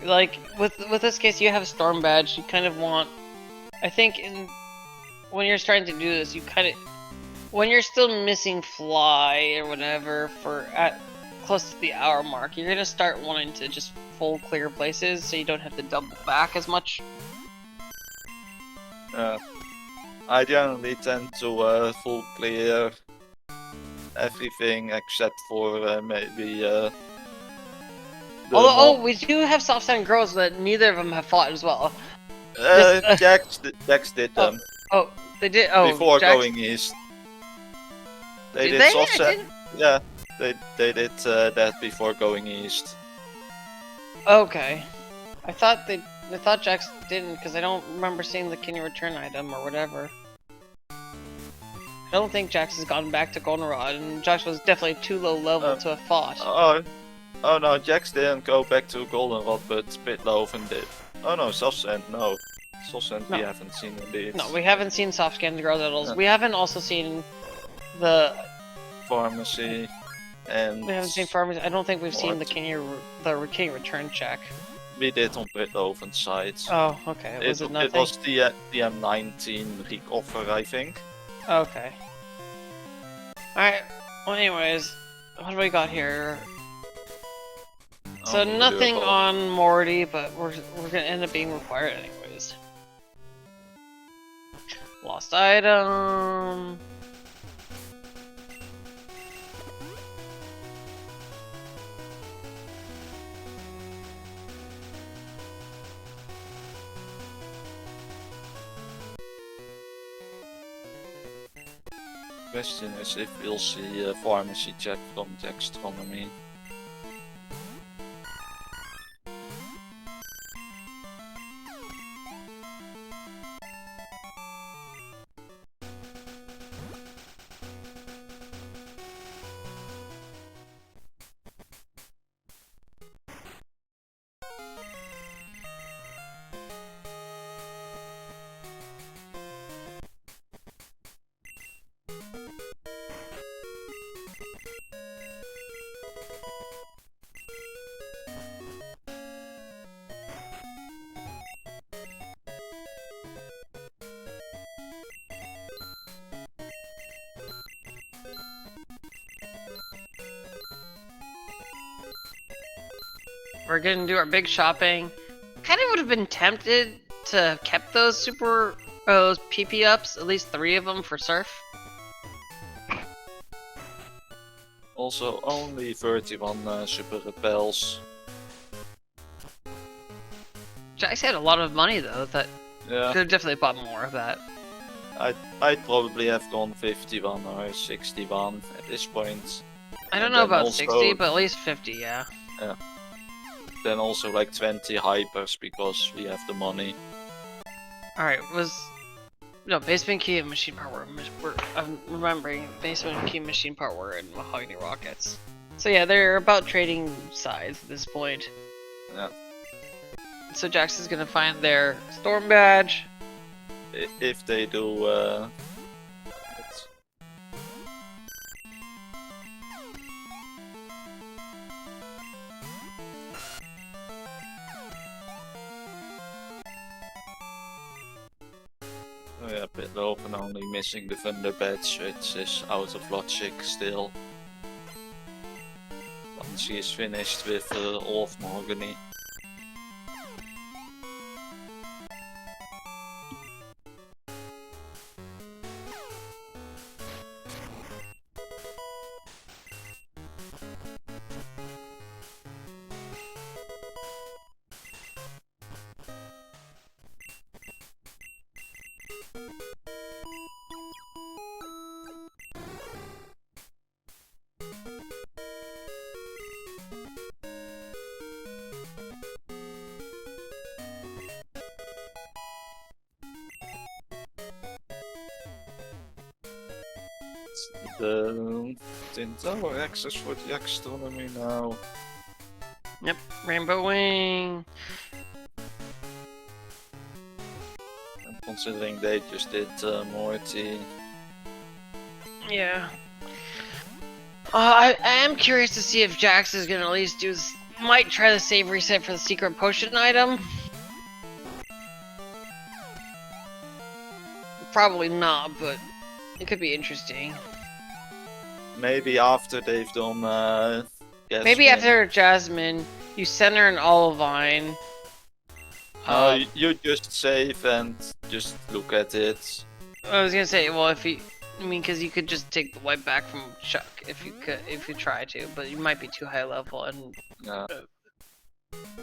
Like, with this case, you have Storm Badge, you kind of want... I think when you're starting to do this, you kind of... When you're still missing Fly or whatever at close to the hour mark, you're gonna start wanting to just full clear places so you don't have to double back as much. I generally tend to full clear everything except for maybe Although, we do have Soft Sand Girls that neither of them have fought as well. Jax did them Oh, they did. Oh, before Jax... going east. They Did did they? soft I set. didn't- Yeah, they did that before going east. Okay. I thought Jax didn't because I don't remember seeing the Can You Return item or whatever. I don't think Jax has gone back to Goldenrod, and Jax was definitely too low level to have fought. Oh no, Jax didn't go back to Goldenrod, but Pytlovan did. Oh no, Soft-Sand, no. Soft-Sand No. we haven't seen indeed. No, we haven't seen Soft Scan Girls at all. No. We haven't also seen the... Pharmacy, and... We haven't seen Pharmacy. I don't think we've seen the What? Can You Return check. We did on Pytlovan's side. Oh, okay. Was it nothing? It was the M19 recover, I think. Okay. Alright, well anyways, what do we got here? So nothing Unbelievable. on Morty, but we're gonna end up being required anyways. Lost item... Question is if we'll see a pharmacy check from jaxstronomy. We're gonna do our big shopping. Kind of would have been tempted to kept those those PP ups, at least 3 of them for Surf. Also, only 31 super repels. Jax had a lot of money though, that Yeah, could have definitely bought more of that. I'd probably have gone 51 or 61 at this point. I don't And know then about also- 60, but at least 50, yeah. Then also like 20 hypers because we have the money. Alright, no, basement key and machine part I'm remembering basement key and machine part were in Mahogany Rockets. So yeah, they're about trading sides at this point. Yeah. So Jax is gonna find their storm badge. If they do, oh yeah, Pytlovan only missing the Thunder badge, which is out of logic still. Once he is finished with all of Mahogany. The Tin Tower access for the jaxstronomy now. Yep, Rainbow Wing. And considering they just did Morty. Yeah. I am curious to see if Jax is gonna at least might try the save reset for the secret potion item. Probably not, but it could be interesting. Maybe after they've done Maybe after Jasmine, you send her an Olivine. You just save and just look at it. I was gonna say, well, because you could just take the wipe back from Chuck if you try to, but you might be too high level, and Yeah. it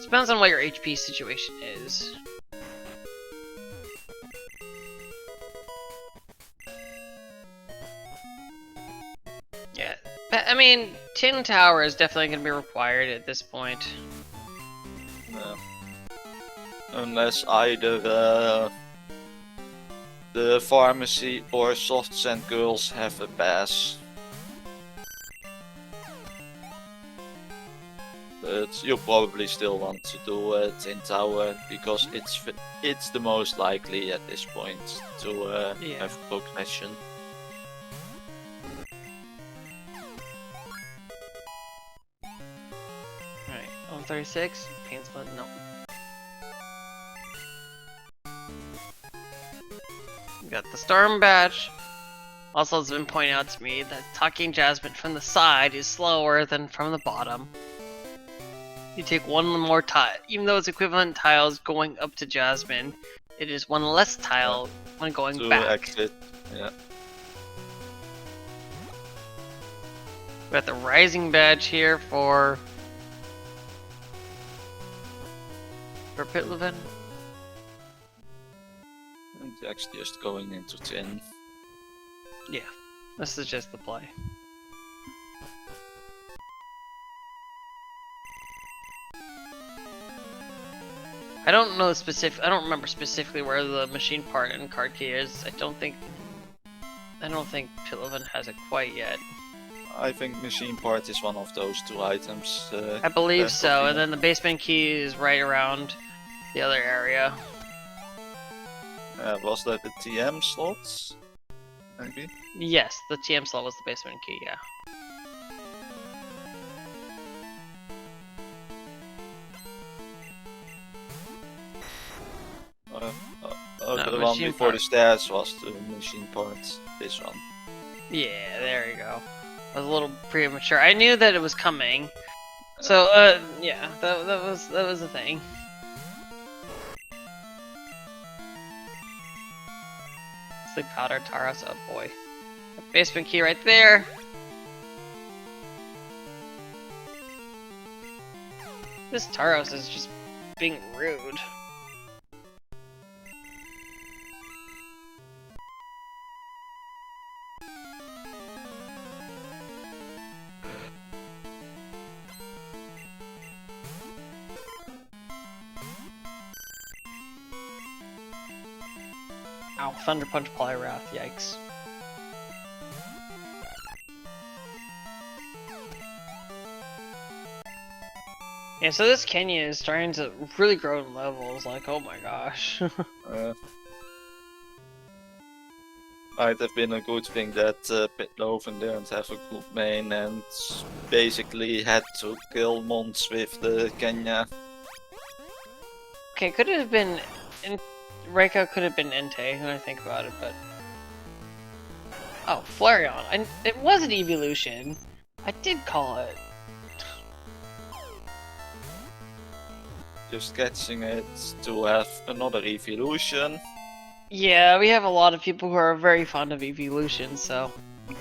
depends on what your HP situation is. Yeah, I mean, Tin Tower is definitely gonna be required at this point. Unless either the pharmacy or soft sand girls have a pass. But you probably still want to do it in Tower because it's the most likely at this point to have progression. Alright, 136, pain split, no. We got the Storm Badge. Also, it's been pointed out to me that talking Jasmine from the side is slower than from the bottom. You take one more tile, even though it's equivalent tiles going up to Jasmine, it is one less tile when going To back. exit, yeah. We got the Rising Badge here for Pytlovan. And Jack's just going into tin. Yeah. This is just the play. I don't remember specifically where the machine part and card key is. I don't think Pytlovan has it quite yet. I think machine part is one of those 2 items. I believe so, of and then the basement key is right around the other area. Was that the TM slots? Maybe? Yes, the TM slot was the basement key, yeah. The one machine before part. the stairs was the machine part. This one. Yeah, there you go. I was a little premature. I knew that it was coming. So, yeah, that was the thing. Sleep powder, Taros, oh boy. Basement key right there. This Taros is just being rude. Ow, Thunder Punch Polyrath, yikes. Yeah, so this Kenya is starting to really grow in levels, like, oh my gosh. Might have been a good thing that Pytlovan didn't have a good main and basically had to kill mons with the Kenya. Okay, could it have been... Reiko could have been Entei, when I think about it, but... Oh, Flareon. It was an evolution. I did call it. Just catching it to have another evolution. Yeah, we have a lot of people who are very fond of evolutions, so...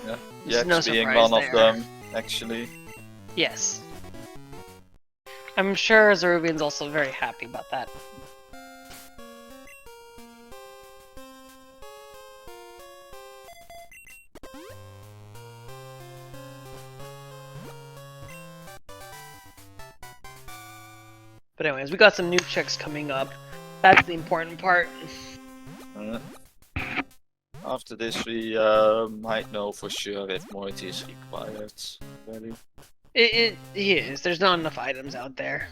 Yeah, There's no Jax being surprise one there. of them, actually. Yes. I'm sure Zerubian's also very happy about that. But anyways, we got some new checks coming up. That's the important part. After this, we might know for sure if Moiety is required. Really. It is. There's not enough items out there.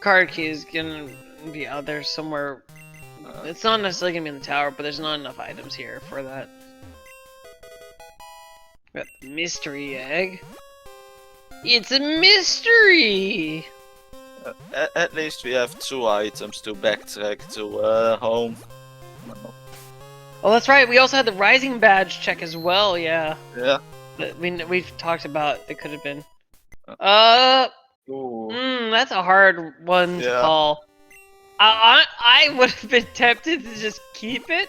Card key is gonna be out there somewhere. It's not necessarily gonna be in the tower, but there's not enough items here for that. Got the mystery egg. It's a mystery! At least we have 2 items to backtrack to home. Oh, that's right. We also had the rising badge check as well. Yeah. Yeah. We've talked about it could have been. Ooh. That's a hard one to call. I would have been tempted to just keep it,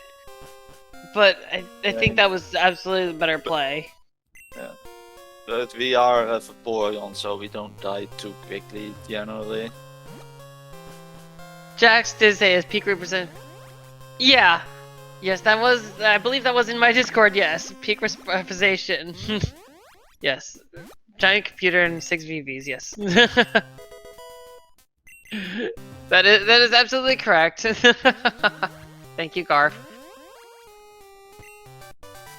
but I think that was absolutely the better play. Yeah. But we are a Vaporeon, so we don't die too quickly, generally. Jax did say his peak represent. Yeah. Yes, that was. I believe that was in my Discord. Yes, peak representation. Yes. Giant computer and 6 VVs. Yes. That is absolutely correct. Thank you, Garf.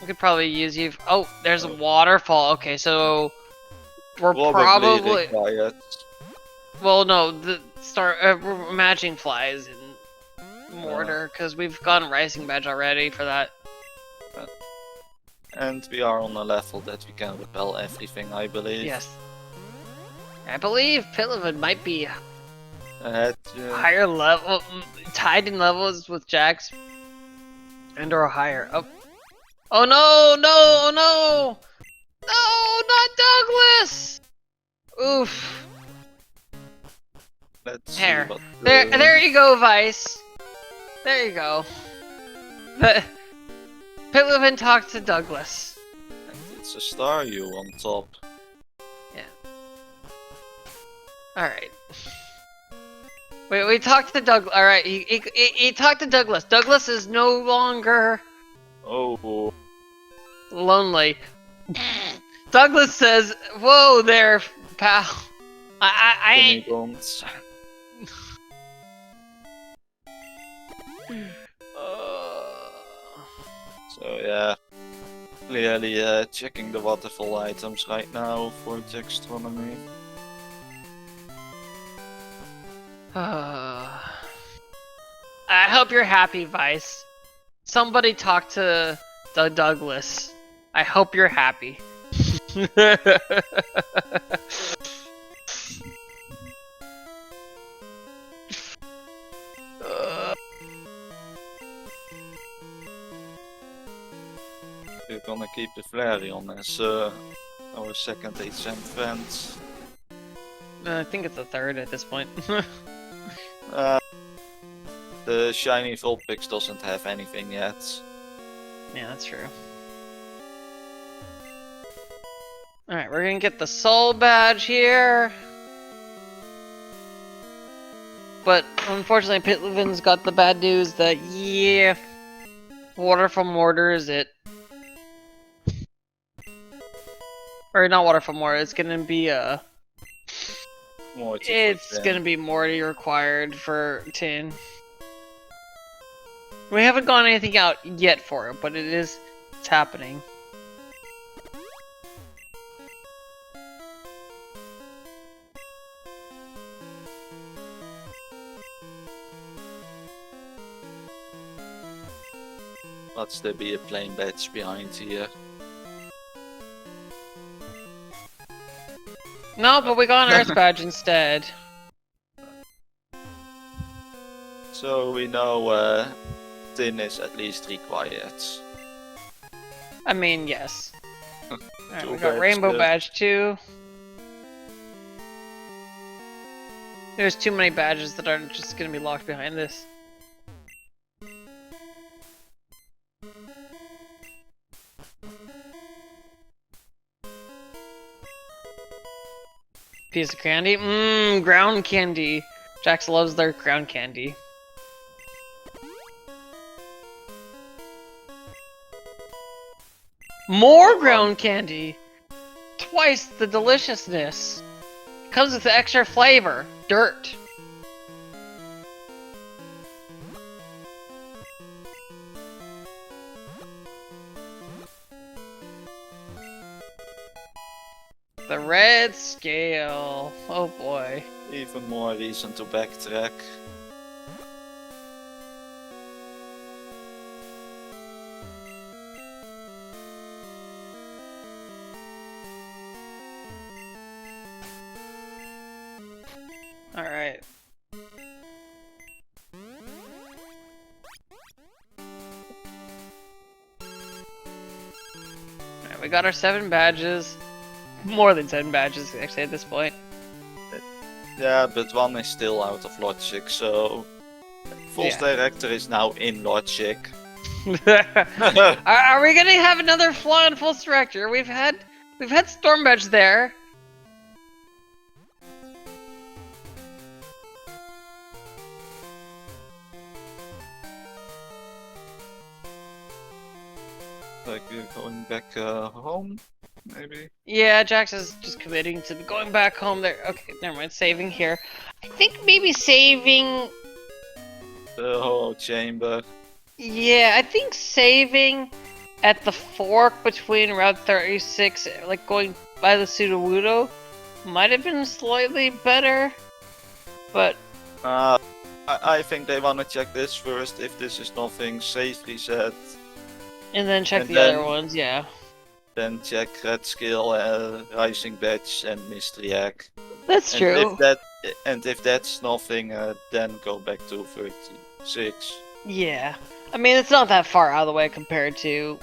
We could probably use you. Oh, there's a waterfall. Okay, so we're probably required. Well, no, we're matching flies in mortar because we've gotten rising badge already for that. And we are on a level that we can repel everything, I believe. Yes. I believe Pytlovan might be higher level, tied in levels with Jax, and/or higher. Oh no! No! No! No! Not Douglas! Oof. Let's There. see what There you go, Vice. There you go. Pytlovan talked to Douglas. And it's a Staryu on top. Yeah. Alright. We talked to Douglas. Alright, he talked to Douglas. Douglas is no longer Oh, Lonely. Douglas says, "Whoa there, pal." I ain't. guns. So yeah, clearly checking the waterfall items right now for jaxstronomy. I hope you're happy, Vice. Somebody talk to Douglas. I hope you're happy. We're gonna keep the Flareon as our second HM friend. I think it's a third at this point. The shiny Vulpix doesn't have anything yet. Yeah, that's true. Alright, we're gonna get the soul badge here. But unfortunately, Pytlovan's got the bad news that, yeah, water from mortar is it. Or not water from mortar, it's gonna be it's gonna be mortar required for tin. We haven't gotten anything out yet for it, but it's happening. Must there be a plain badge behind here? No, but we got an Earth badge instead. So we know tin is at least required. I mean, yes. Alright, Two we got badge, rainbow good. badge too. There's too many badges that are just gonna be locked behind this. Piece of candy? Mmm, ground candy. Jax loves their ground candy. More ground candy! Twice the deliciousness. Comes with extra flavor. Dirt. The red scale. Oh boy. Even more reason to backtrack. Alright. Alright, we got our 7 badges. More than 7 badges, actually, at this point. Yeah, but one is still out of logic, so False Director is now in logic. Are we gonna have another flaw in False Director? We've had Storm Badge there. Like we're going back home, maybe? Yeah, Jax is just committing to going back home there. Okay, never mind, saving here. I think maybe saving... The whole chamber. Yeah, I think saving at the fork between Route 36, like going by the Sudowoodo, might have been slightly better, but... I think they wanna check this first. If this is nothing, save reset. And then check And the then- other ones, yeah. Then check Red Skill, Rising Badge, and Mystery Egg. That's And true. if that's nothing, then go back to 36. Yeah. I mean, it's not that far out of the way compared to,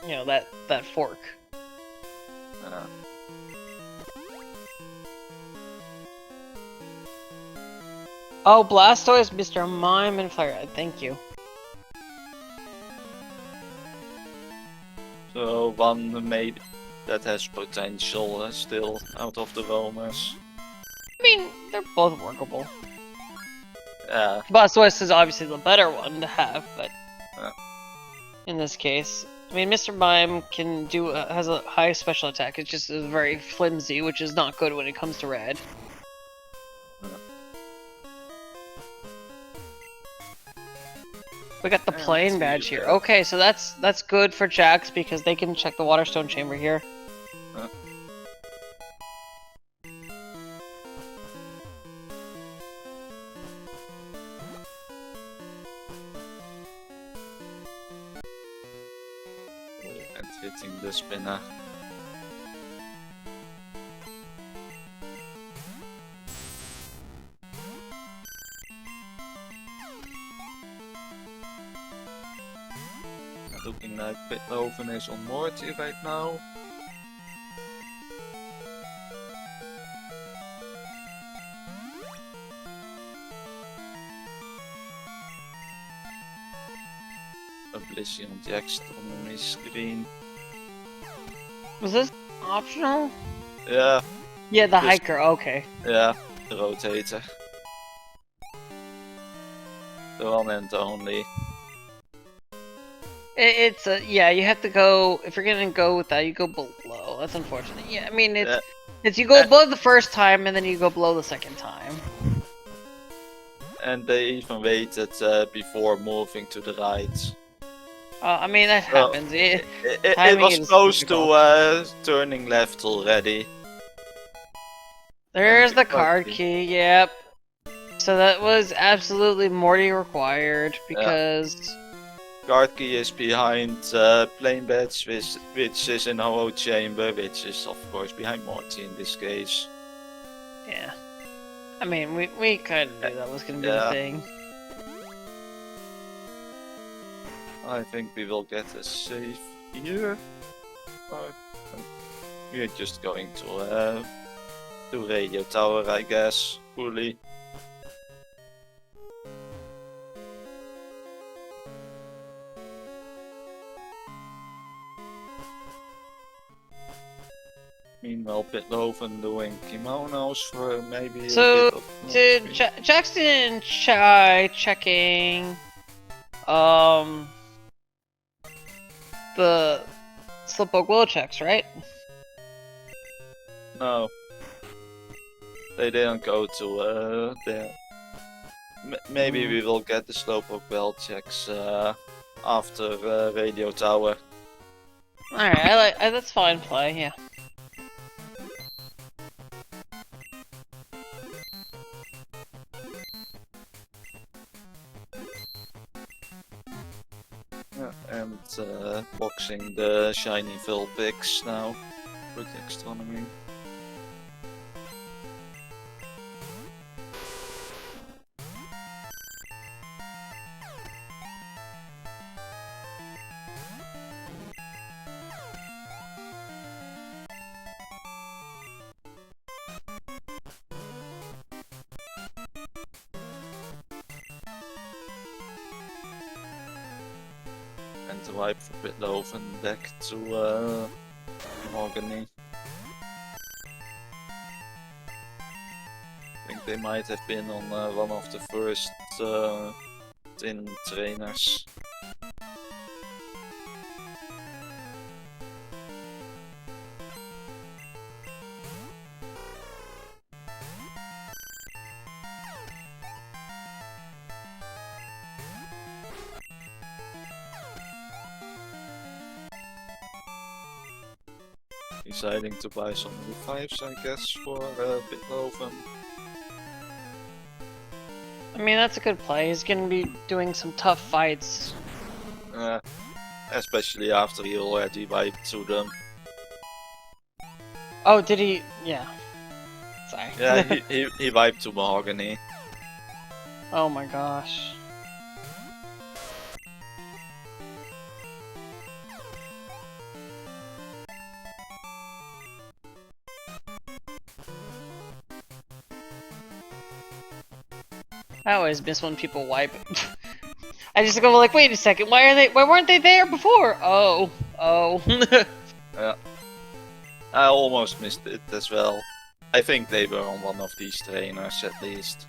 you know, that fork. Oh, Blastoise, Mr. Mime, and Flare. Thank you. So one maybe that has potential still out of the roamers. I mean, they're both workable. Yeah. Blastoise is obviously the better one to have, but... in this case. I mean, Mr. Mime can do has a high special attack. It's just very flimsy, which is not good when it comes to red. We got the plane badge here. Okay, so that's good for Jax because they can check the Waterstone Chamber here. And hitting the spinner. Looking like Pytlovan is on Morty right now. Oblivion jaxstronomy screen. Was this optional? Yeah. Yeah, the hiker. Okay. Yeah, the rotator. The one and only. It's a yeah. You have to go if you're gonna go with that. You go below. That's unfortunate. Yeah, I mean it's you go below the first time and then you go below the second time. And they even waited before moving to the right. I mean that happens. It was close to turning left already. There's the card key. Yep. So that was absolutely Morty required because. Card key is behind plane badge, which is in hollow chamber, which is of course behind Morty in this case. Yeah. I mean, we kind of knew that was gonna be the thing. I think we will get a save here. We're just going to radio tower, I guess, fully. Meanwhile, Pytlovan doing kimonos for maybe a bit of Jackson Chai checking the Slippoke Willow checks, right? No. They didn't go to there. Maybe we will get the Slowpoke Bell checks after Radio Tower. Alright, that's fine play, yeah. And boxing the shiny Vulpix now with jaxstronomy. And the wipe for Pytlovan back to Mahogany. I think they might have been on one of the first tin trainers. Deciding to buy some revives, I guess, for Pytlovan. I mean, that's a good play. He's gonna be doing some tough fights. Especially after he already wiped to them. Oh, did he? Yeah. Sorry. Yeah, he wiped to Mahogany. Oh my gosh. I always miss when people wipe. I just go like, wait a second, why weren't they there before? Oh. Yeah. I almost missed it as well. I think they were on one of these trainers at least.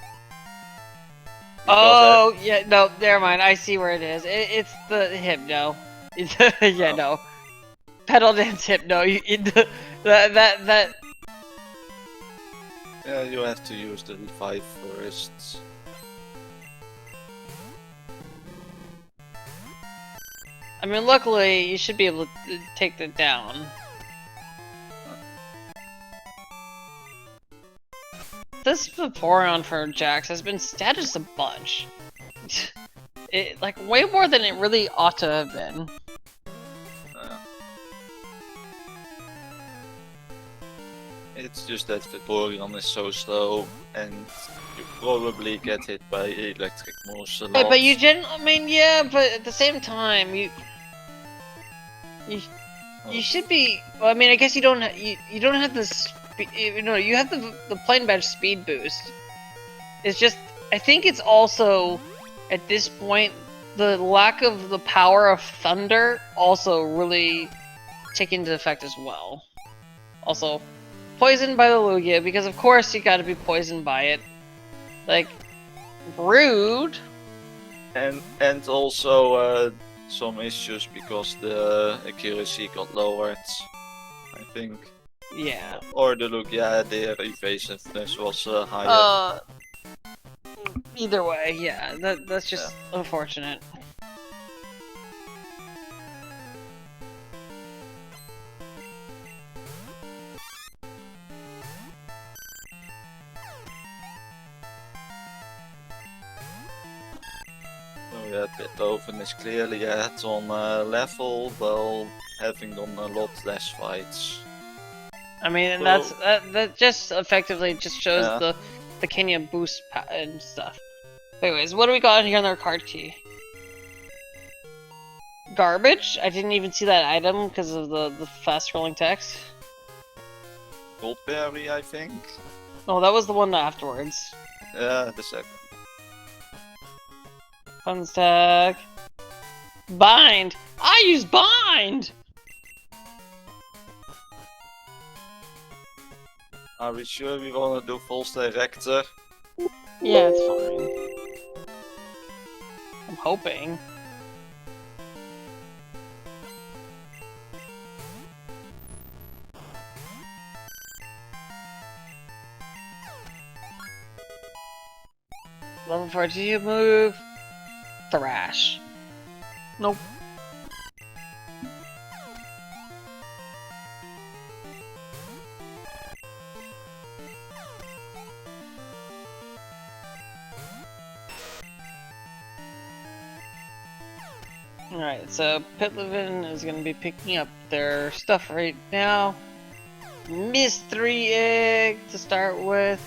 Oh, yeah, no, never mind. I see where it is. It's the Hypno. Yeah, no. Pedal dance hypno. That. Yeah, you have to use the revive first. I mean, luckily you should be able to take that down. This Vaporeon for Jax has been statused a bunch. Like way more than it really ought to have been. It's just that Vaporeon is so slow, and you probably get hit by electric moves a lot. Hey, but you didn't. I mean, yeah, but at the same time, you should be. Well, I mean, I guess you don't. You don't have this. You know, you have the plain badge speed boost. It's just. I think it's also at this point the lack of the power of thunder also really take into effect as well. Also, poisoned by the Lugia because of course you got to be poisoned by it. Like, rude. And also some issues because the accuracy got lowered, I think. Yeah. Or the Lugia, their evasiveness was higher. Either way, yeah, that's just unfortunate. So yeah, Pytlovan is clearly ahead on level, while having done a lot less fights. I mean, Well, that just effectively just shows yeah. the Kenya boost and stuff. Anyways, what do we got in here on our card key? Garbage? I didn't even see that item because of the fast scrolling text. Goldberry, I think. Oh, that was the one afterwards. Yeah, the second. Funds tag. Bind! I use bind! Are we sure we wanna do false director? Yeah, it's fine. I'm hoping. Level 4, do you move? Thrash. Nope. Alright, so Pytlovan is going to be picking up their stuff right now. Mystery Egg to start with.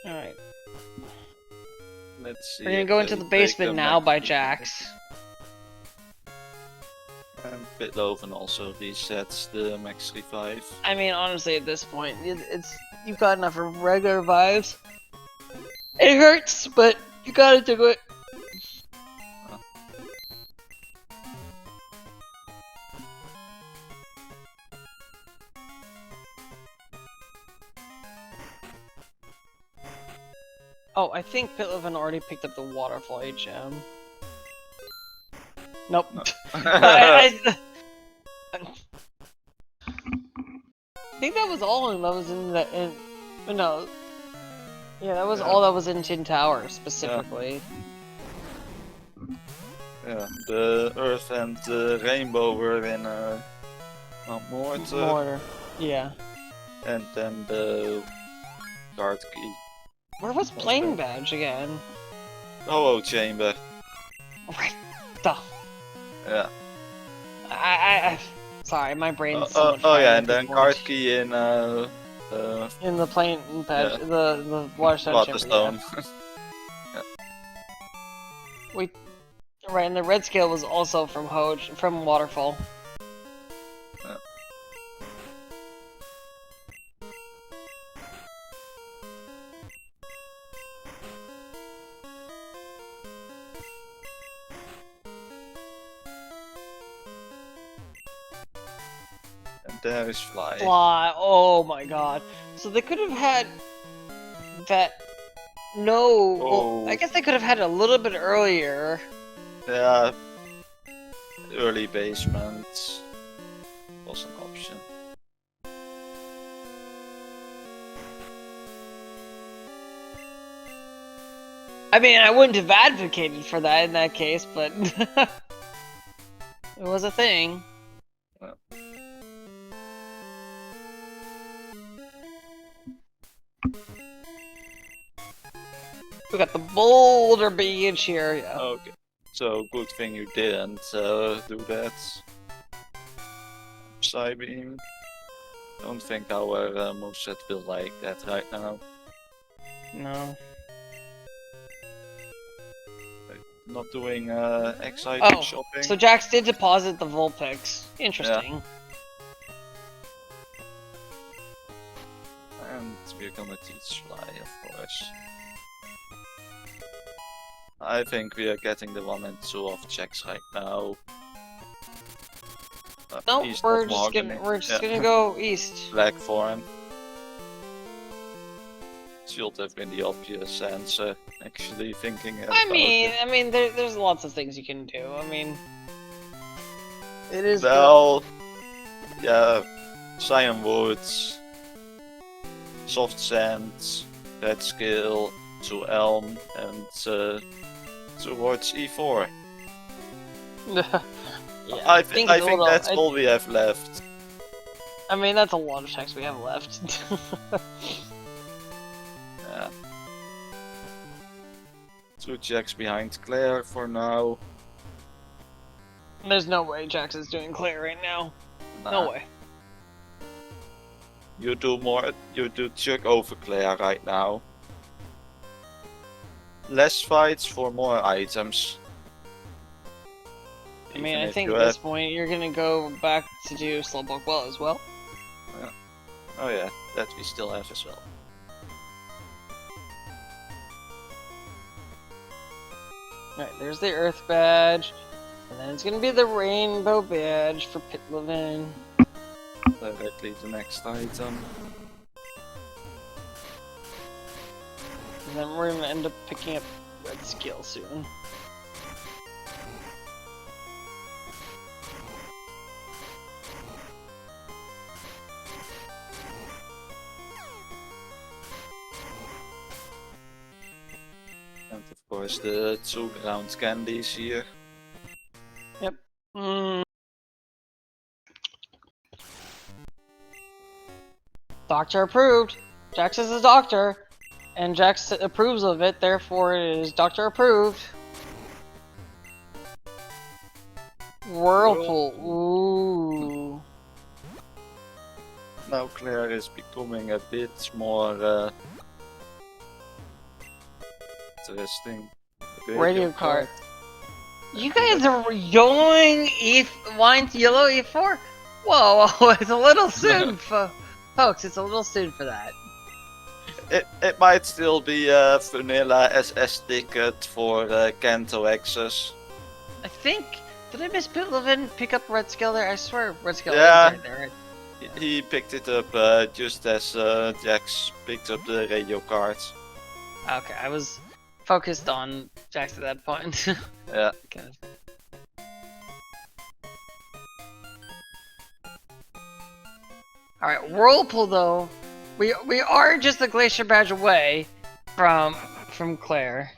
Alright. Let's see. We're gonna go into the basement now by Jax. And Pytlovan also resets the max revive. I mean, honestly, at this point, it's you've got enough regular vibes. It hurts, but you gotta do it. Oh, I think Pytlovan already picked up the Waterfly gem. Nope. No. I think that was all that was in the no. Yeah, that was all that was in Tin Tower specifically. Yeah, the Earth and the Rainbow were in Mortar. Mortar. Yeah. And then the card key. Where was Playing Badge again? Oh, chamber. Right. Duh. Yeah. I sorry, my brain's so much oh yeah, fried and then before. card key in the Playing Badge, the Waterstone chamber. Waterstone. Yeah. Right, and the red scale was also from from Waterfall. Yeah. And there is Fly. Fly, oh my god. So they could have had that... No! Oh. Well, I guess they could have had it a little bit earlier. Yeah, early basement was an option. I mean, I wouldn't have advocated for that in that case, but... it was a thing. We got the boulder beach here, yeah. Okay, so good thing you didn't do that. Psybeam. Don't think our moveset will like that right now. No. Not doing exciting shopping. So Jax did deposit the Vulpix. Interesting. Yeah. And we're gonna teach Fly, of course. I think we are getting the 1 and 2 of checks right now. Nope, East we're of just Mahogany. gonna go east. Black Thorn. Should have been the obvious answer, actually thinking about I mean, there's lots of things you can do. I mean, it is. Well, yeah, Cyan Woods, Soft Sands, Red Skill to Elm, and towards E4. Yeah, I think that's all we have left. I mean, that's a lot of checks we have left. Yeah. 2 checks behind Claire for now. There's no way Jax is doing Claire right now. No way. You do Chuck over Claire right now. Less fights for more items. I mean, I think at this point you're gonna go back to do Slowpoke Well as well. Yeah. Oh yeah, that we still have as well. Right, there's the Earth badge, and then it's gonna be the Rainbow badge for Pytlovan. Directly the next item. And then we're gonna end up picking up Red Skill soon. And of course the 2 ground candies here. Yep. Doctor approved! Jax is a doctor! And Jax approves of it, therefore it is doctor approved. Whirlpool, ooh. Now Claire is becoming a bit more interesting. Radio card. You guys are going wine yellow E4? Whoa, it's a little soon, folks. It's a little soon for that. It might still be a vanilla SS ticket for Kanto access. I think. Did I miss Pytlovan pick up Red Skill there? I swear Red Skill Yeah. is right there. Right? He picked it up just as Jax picked up the radio card. Okay, I was focused on Jax at that point. Yeah. Okay. Alright, Whirlpool though. We are just a Glacier Badge away from Claire.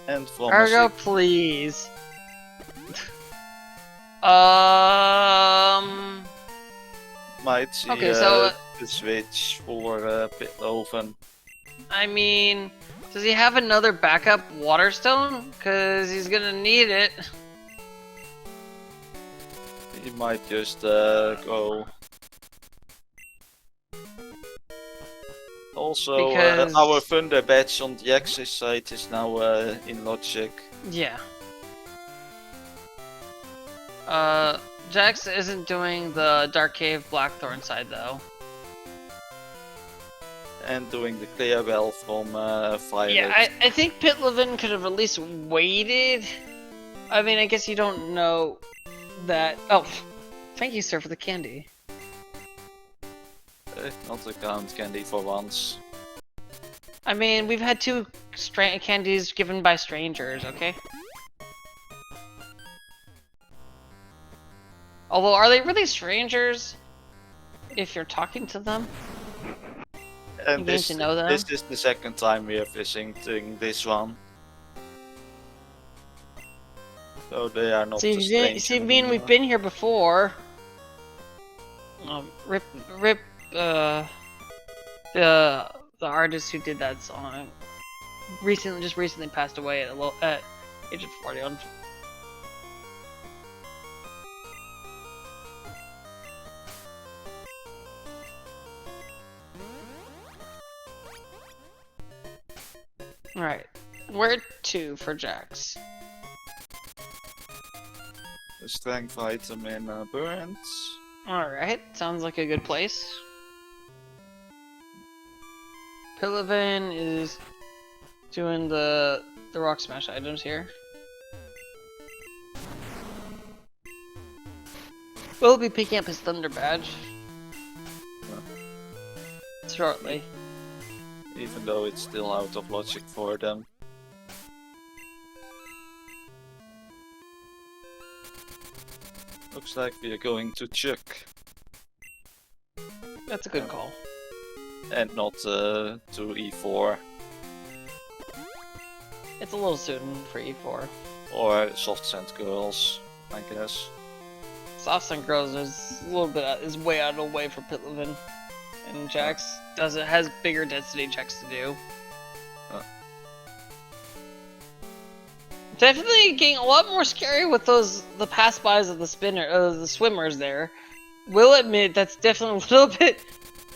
And from Argo, please. might see Okay, so the switch for Pytlovan. I mean, does he have another backup Waterstone? Cause he's gonna need it. He might just go. Also, Because- our Thunder badge on the access side is now in logic. Yeah. Jax isn't doing the Dark Cave Blackthorn side though. And doing the clear well from Violet. Yeah, I think Pytlovan could have at least waited. I mean, I guess you don't know that. Oh, thank you, sir, for the candy. Not a ground candy for once. I mean, we've had 2 candies given by strangers, okay? Although, are they really strangers if you're talking to them? And You getting to know them? this is the second time we are visiting this one. So they are not the strange See, mean anymore. we've been here before. The artist who did that song recently passed away at age of 41. Alright, where to for Jax? The strength item in Burns. Alright, sounds like a good place. Pytlovan is doing the rock smash items here. Will be picking up his thunder badge shortly. Even though it's still out of logic for them. Looks like we are going to Chuck. That's a good call. And not to E4. It's a little soon for E4. Or Soft Sand Girls, I guess. Soft Sun Girls is a little bit is way out of the way for Pytlovan, and Jax has bigger density checks to do. Definitely getting a lot more scary with the pass-bys of the swimmers there. Will admit that's definitely a little bit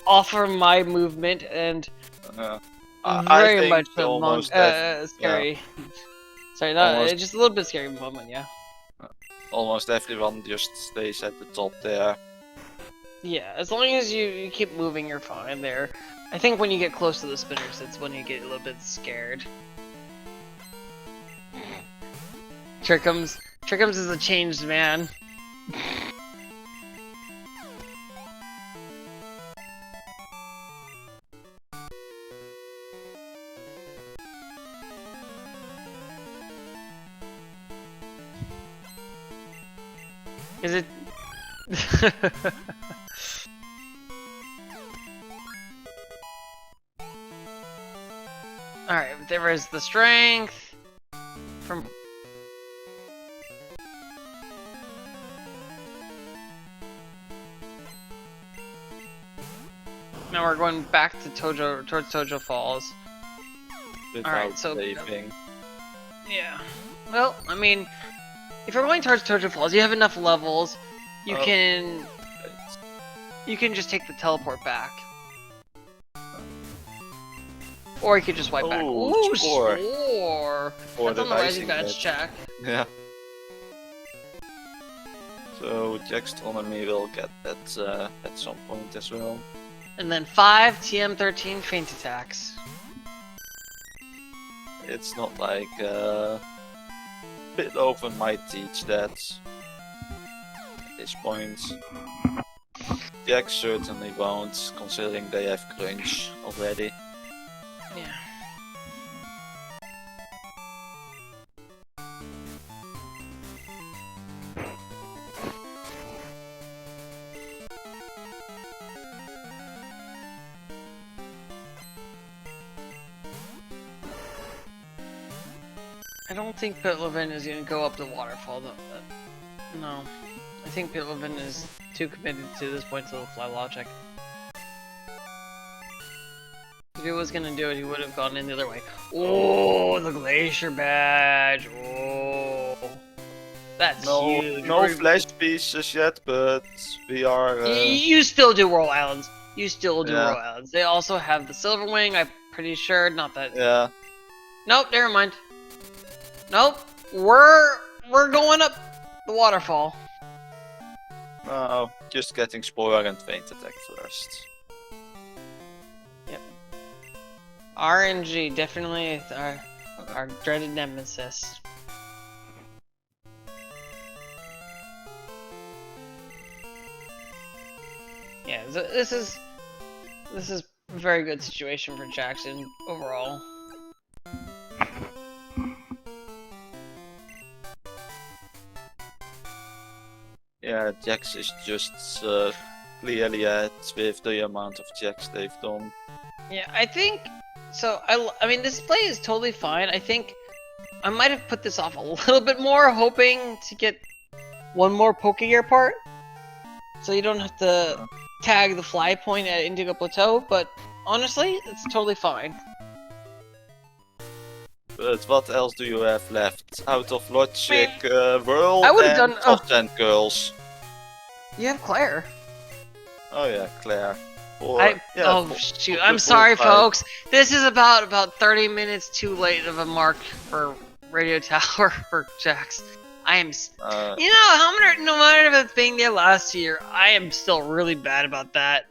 off from my movement and very much scary. Yeah. Sorry, no, just a little bit scary moment, yeah. Almost everyone just stays at the top there. Yeah, as long as you keep moving, you're fine there. I think when you get close to the spinners, it's when you get a little bit scared. Trickums is a changed man. Is it? Alright, there is the strength from. Now we're going back to towards Tojo Falls. Alright, so saving. Yeah. Well, I mean, if you're going towards Tojo Falls, you have enough levels. You can just take the teleport back. Or you could just wipe back. Ooh, score! That's on the Rising Badge check. Yeah. So jaxstronomy will get that at some point as well. And then 5 TM13 feint attacks. It's not like Pytlovan might teach that at this point. Jax certainly won't, considering they have crunch already. Yeah. I don't think Pytlovan is gonna go up the waterfall though. No. I think Pytlovan is too committed to this point to the fly logic. If he was gonna do it, he would have gone in the other way. Oh, the glacier badge. Oh, that's huge. No flash pieces yet, but we are. You still do Royal Islands. You still do Royal Islands. They also have the Silver Wing. I'm pretty sure. Not that. Yeah. Nope. Never mind. Nope. We're going up the waterfall. Oh, just getting Spoiler and Feint attack first. Yep. RNG definitely our dreaded nemesis. Yeah, this is very good situation for Jackson overall. Yeah, Jax is just clearly ahead with the amount of Jax they've done. Yeah, I think so. I mean, this play is totally fine. I think I might have put this off a little bit more, hoping to get one more Pokegear part, so you don't have to tag the fly point at Indigo Plateau. But honestly, it's totally fine. But what else do you have left? Out of logic, world I would've and done, soft and girls. You have Claire. Oh yeah, Claire. Or, Oh shoot! I'm sorry, folks. This is about 30 minutes too late of a mark for Radio Tower for Jax. I am, you know, no matter if it's being there last year, I am still really bad about that.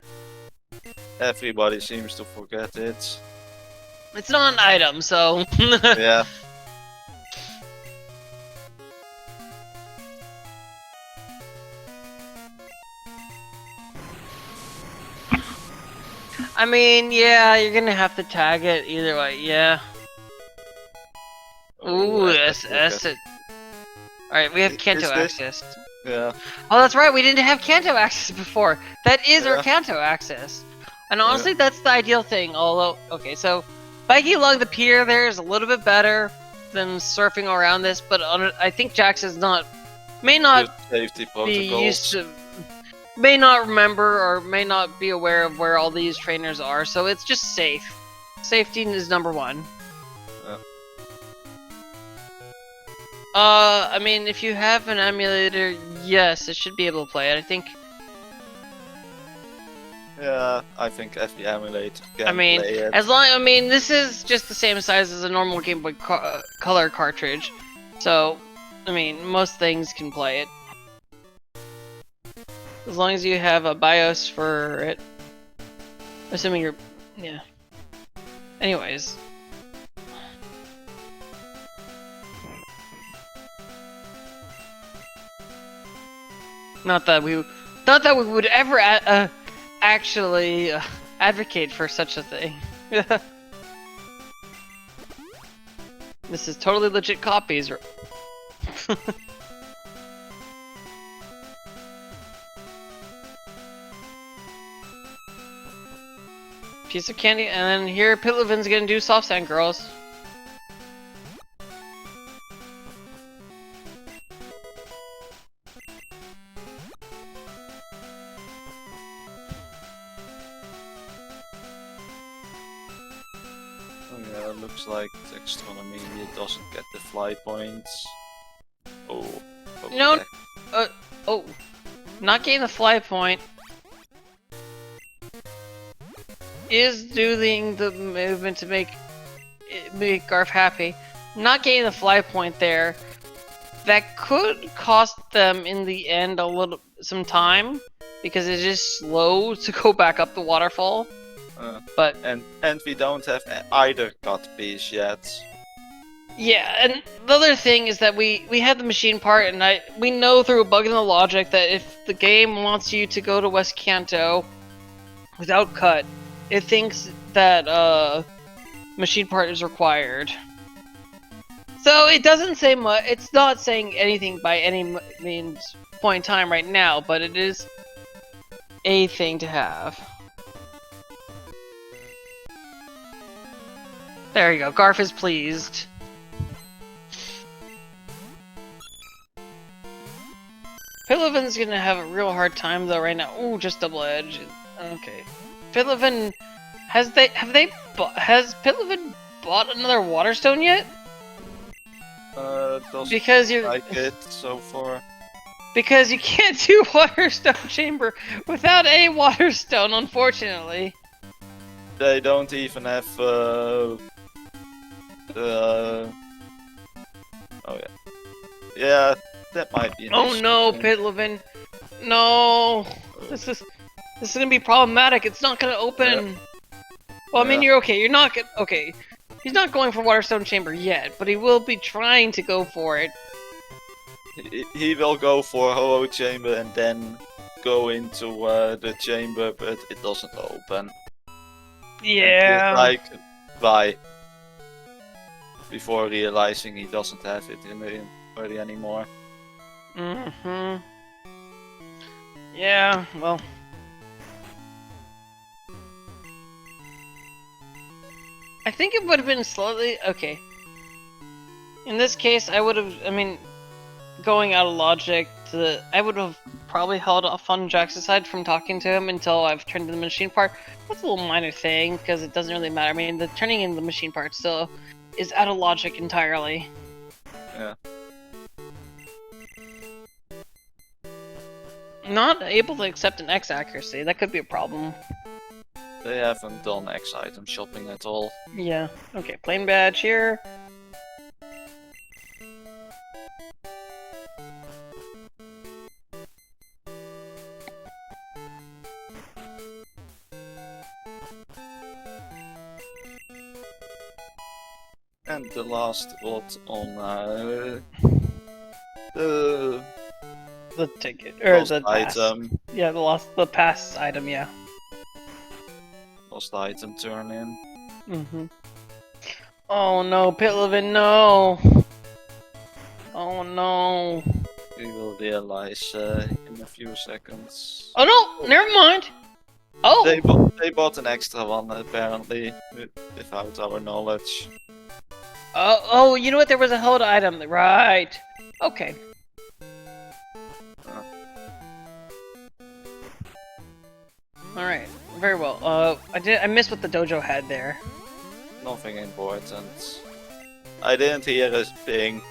Everybody seems to forget it. It's not an item, so. Yeah. I mean, yeah, you're gonna have to tag it either way, yeah. Ooh, that's it. Alright, we have Kanto access. Yeah. Oh, that's right, we didn't have Kanto access before. That is our Kanto access. And honestly, that's the ideal thing, although, okay, so biking along the pier there is a little bit better than surfing around this, but I think Jax is may not safety be protocols. used to, may not remember or may not be aware of where all these trainers are, so it's just safe. Safety is number one. I mean, if you have an emulator, yes, it should be able to play it. I think. Yeah, I think every emulator can play it. This is just the same size as a normal Game Boy Color cartridge, so I mean, most things can play it as long as you have a BIOS for it. Assuming you're, yeah. Anyways. Not that we would ever actually advocate for such a thing. This is totally legit copies. Piece of candy, and then here Pytlovan's gonna do soft sand girls. Looks like jaxstronomy doesn't get the fly points. Oh. Okay. No. Oh. Not getting the fly point is doing the movement to make Garf happy. Not getting the fly point there. That could cost them in the end some time because it is slow to go back up the waterfall. But and we don't have either cut piece yet. Yeah, and the other thing is that we have the machine part, and we know through a bug in the logic that if the game wants you to go to West Kanto without cut, it thinks that machine part is required. So it doesn't say much. It's not saying anything by any means point in time right now, but it is a thing to have. There you go. Garf is pleased. Pytlovan's gonna have a real hard time though right now. Ooh, just double edge. Okay. Pytlovan, has Pytlovan bought another water stone yet? Because you're like it so far. Because you can't do water stone chamber without a water stone, unfortunately. They don't even have oh yeah. Yeah, that might be an issue. No, Pytlovan. No. This is gonna be problematic. It's not gonna open. Yep. Well, I mean, you're okay. You're not okay. He's not going for Waterstone Chamber yet, but he will be trying to go for it. He will go for Ho-Oh Chamber and then go into the chamber, but it doesn't open. Yeah. He's like, bye. Before realizing he doesn't have it in the inventory anymore. Mm-hmm. Yeah, well. I think it would have been slightly... Okay. In this case, I would have... I mean, going out of logic, I would have probably held off on Jax's side from talking to him until I've turned in the machine part. That's a little minor thing, because it doesn't really matter. I mean, the turning in the machine part still is out of logic entirely. Yeah. Not able to accept an X accuracy, that could be a problem. They haven't done X item shopping at all. Yeah. Okay, plain badge here. And the last bot on the ticket or lost the pass. item. Yeah, the pass item. Yeah. Lost item turn in. Mm-hmm. Oh no, Pytlovan, no! Oh no! We will realize in a few seconds. Oh no! Never mind! Oh! They bought an extra one apparently, without our knowledge. Oh, you know what? There was a held item. Right. Okay. Alright. Very well. I missed what the dojo had there. Nothing important. I didn't hear a thing.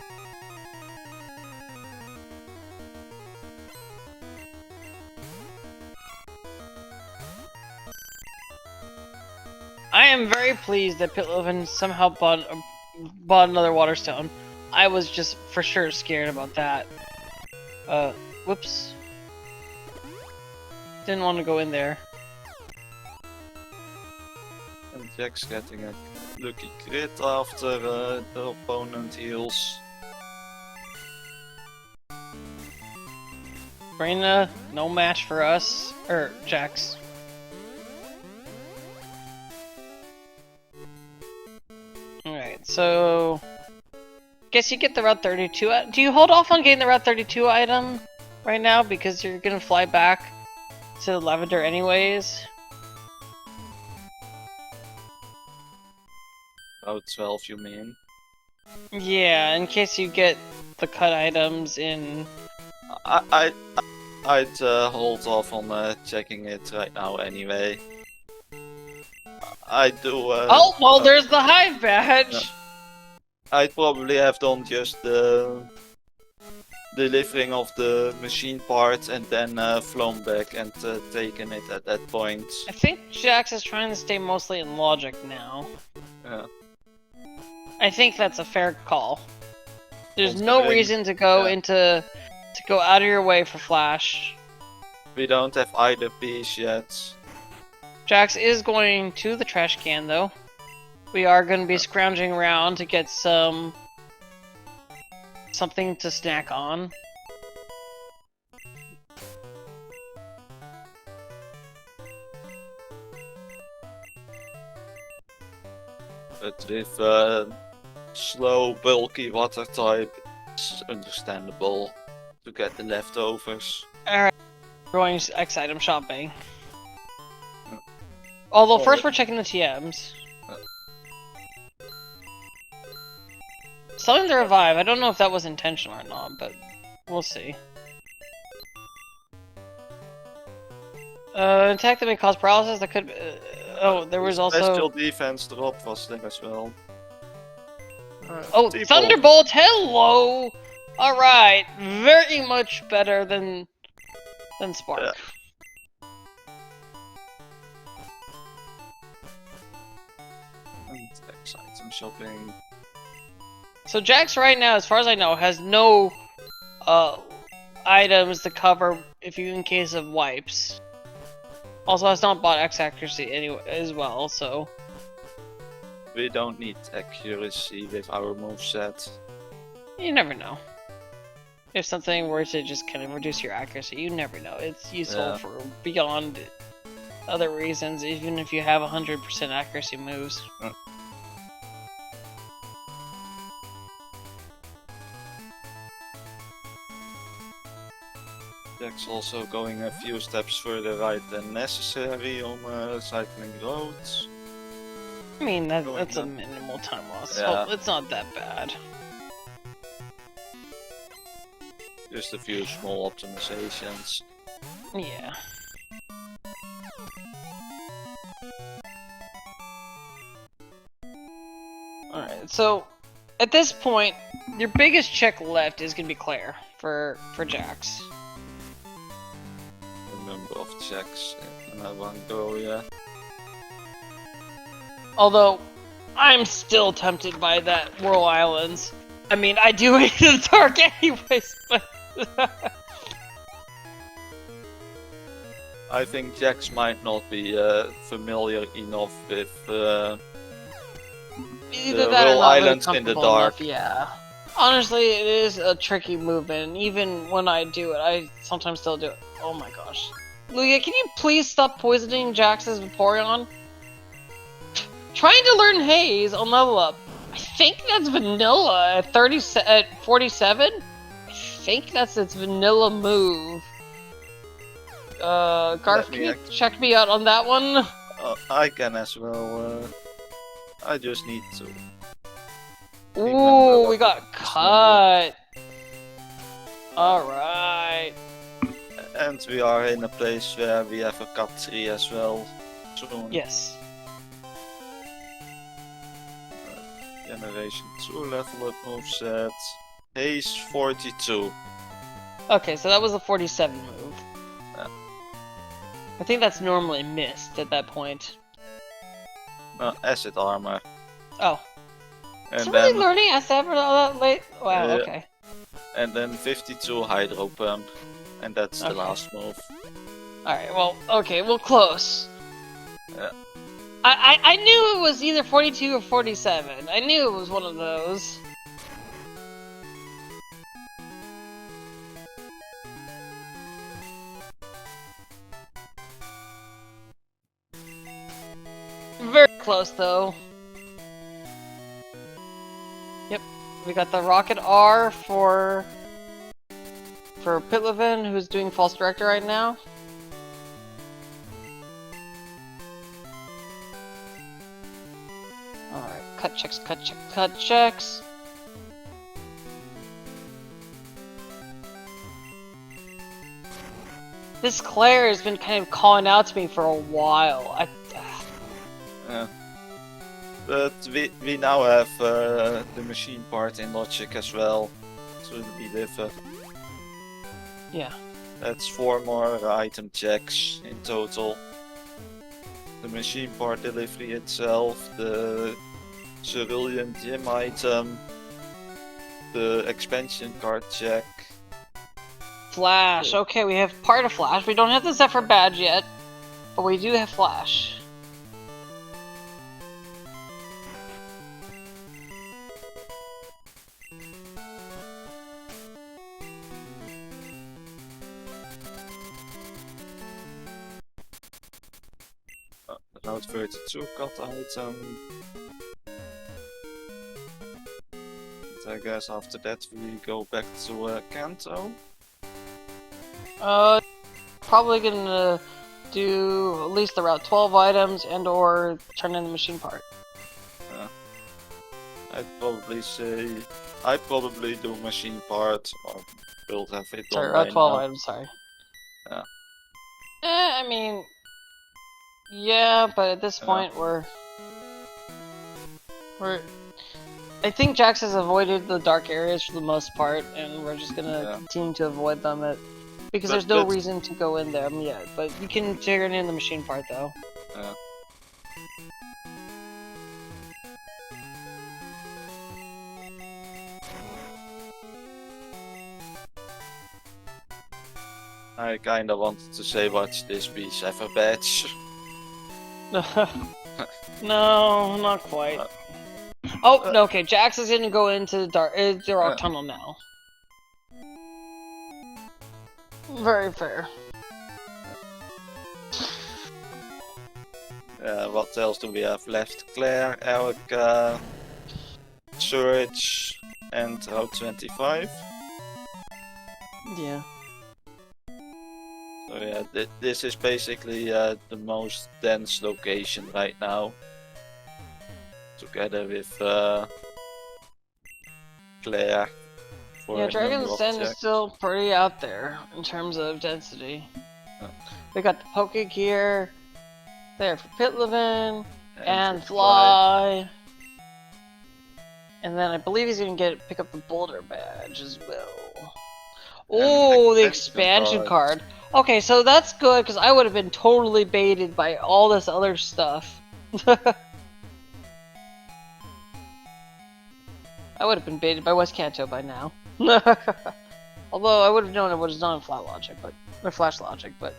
I am very pleased that Pytlovan somehow bought another water stone. I was just for sure scared about that. Whoops. Didn't want to go in there. And Jack's getting a lucky crit after the opponent heals. Brina, no match for us. Or Jax. Alright, so... Guess you get the Route 32. Do you hold off on getting the Route 32 item right now? Because you're gonna fly back to Lavender anyways? Route 12 you mean? Yeah, in case you get the cut items in... I'd hold off on checking it right now anyway. I do. oh, well, there's the hive badge! Yeah. I'd probably have done just the delivering of the machine parts and then flown back and taken it at that point. I think Jax is trying to stay mostly in logic now. Yeah. I think that's a fair call. There's no reason to go to go out of your way for Flash. We don't have either piece yet. Jax is going to the trash can though. We are going to be scrounging around to get something to snack on. But with slow, bulky water type, it's understandable to get the leftovers. Alright, going X item shopping. Although first we're checking the TMs. Selling the revive, I don't know if that was intentional or not, but we'll see. Attack that may cause paralysis, that could oh, there was also... Special defense drop was there as well. Oh, Thunderbolt, hello! Alright, very much better than Spark. Yeah. And X item shopping. So Jax right now, as far as I know, has no items to cover if you in case of wipes. Also has not bought X accuracy anyway as well, so We don't need accuracy with our moveset. you never know. If something were to just kind of reduce your accuracy, you never know. It's useful for beyond other reasons, even if you have 100% accuracy moves. Jack's also going a few steps further right than necessary on cycling roads. I mean, that's a minimal time loss. Yeah. So it's not that bad. Just a few small optimizations. Yeah. Alright, so at this point, your biggest check left is gonna be Claire for Jax. A number of checks in one go, yeah. Although, I'm still tempted by that Whirl Islands. I mean, I do it in the dark anyways, but... I think Jax might not be familiar enough with Either the that or Whirl not really Islands in the comfortable dark. enough, yeah. Honestly, it is a tricky movement. Even when I do it, I sometimes still do it. Oh my gosh. Lugia, can you please stop poisoning Jax's Vaporeon? Trying to learn Haze on level up. I think that's vanilla at 47? I think that's its vanilla move. Garth, can you check me out on that one? I can as well. I just need to. Ooh, we got cut. Alright. And we are in a place where we have a cut 3 as well. Soon. Yes. Generation 2 level up moveset. Haze 42. Okay, so that was a 47 move. Yeah. I think that's normally missed at that point. Acid armor. Oh. And Is it then, really learning as ever that late? Wow, Yeah. okay. and then 52 hydro pump. And that's the Okay. last move. Alright, well, okay, well, close. Yeah. I knew it was either 42 or 47. I knew it was one of those. Very close, though. Yep, we got the Rocket R for Pytlovan, who's doing False Director right now. Alright, cut checks, cut checks, cut checks. This Claire has been kind of calling out to me for a while. Yeah. But we now have the machine part in logic as well to be delivered. Yeah. That's 4 more item checks in total. The machine part delivery itself, the cerulean gym item, the expansion card check. Flash. Okay, we have part of Flash. We don't have the Zephyr badge yet, but we do have Flash. Route 32 cut item. And I guess after that we go back to Kanto. Probably gonna do at least the Route 12 items and or turn in the machine part. I'd probably say I'd probably do machine part or build have it Sorry, on Route right 12 now. items, sorry. Yeah. I mean... Yeah, but at this Yeah. point we're... I think Jax has avoided the dark areas for the most part, and we're just gonna continue to avoid them because there's no reason to go in them yet. But you can turn in the machine part though. Yeah. I kinda wanted to say watch this be Zephyr badge. No, not quite. Oh, no, okay, Jax is gonna go into the rock tunnel now. Very fair. What else do we have left? Claire, Erica, Surge, and Route 25. Yeah. So yeah, this is basically the most dense location right now. Together with Claire. For Yeah, a Dragon's number Den of is checks. still pretty out there in terms of density. Oh. We got the Poke Gear there for Pytlovan and for Fly. And then I believe he's gonna pick up the Boulder badge as well. Oh, the expansion card. Okay, so that's good because I would have been totally baited by all this other stuff. I would have been baited by West Kanto by now. Although I would have known it was not Flat Logic, or Flash Logic, but.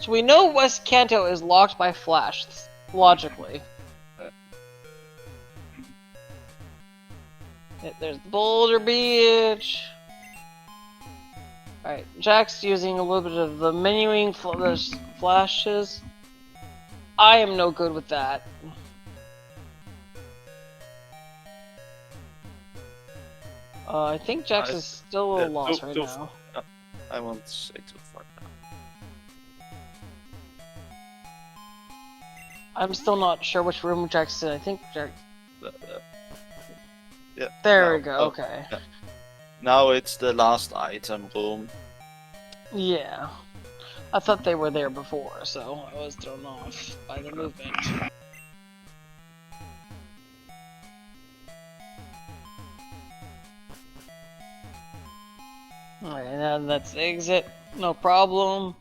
So we know West Kanto is locked by Flash, logically. There's the Boulder Beach. Alright, Jack's using a little bit of the menuing flashes. I am no good with that. I think Jax is still a little lost right now. I won't say too far now. I'm still not sure which room Jax is in. I think Jax. Yeah. There we go. Okay. Yeah. Now it's the last item room. Yeah. I thought they were there before, so I was thrown off by the movement. Alright, now that's the exit. No problem.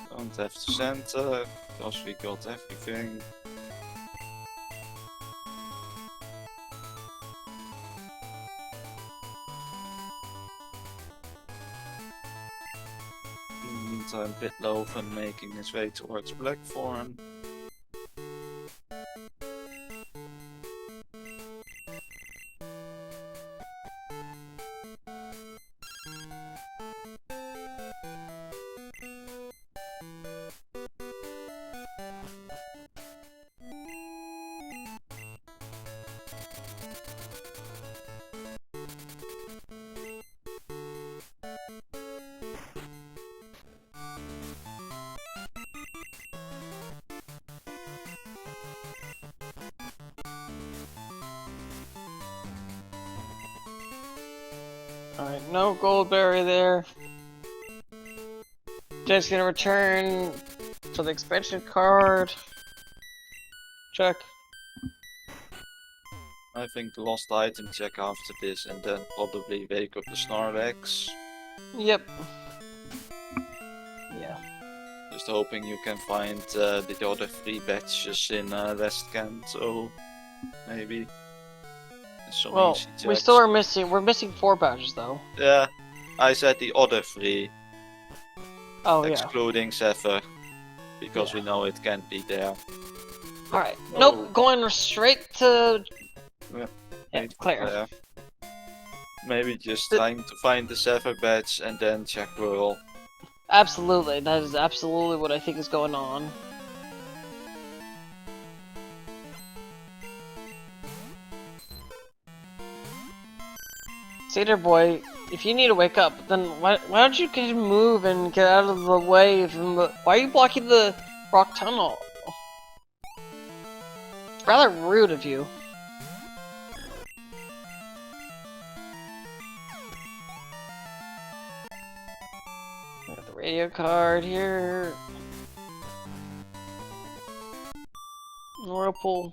Don't have to center, because we got everything. In the meantime, Pytlovan making his way towards Blackthorn. Alright, no Goldberry there. Just gonna return to the expansion card. Check. I think the lost item check after this, and then probably wake up the Snorlax. Yep. Yeah. Just hoping you can find the other 3 batches in West Kanto, maybe. Some Well, easy we checks. still are missing. We're missing 4 badges though. Yeah, I said the other 3, Oh yeah. excluding Zephyr, because we know it can't be there. Alright. Oh. Nope. Going straight to. Yeah, Claire. Maybe just trying to find the Zephyr badge and then check Whirl. Absolutely. That is absolutely what I think is going on. Cedar Boy, if you need to wake up, then why don't you get move and get out of the way from the. Why are you blocking the rock tunnel? It's rather rude of you. I got the radio card here. Whirlpool.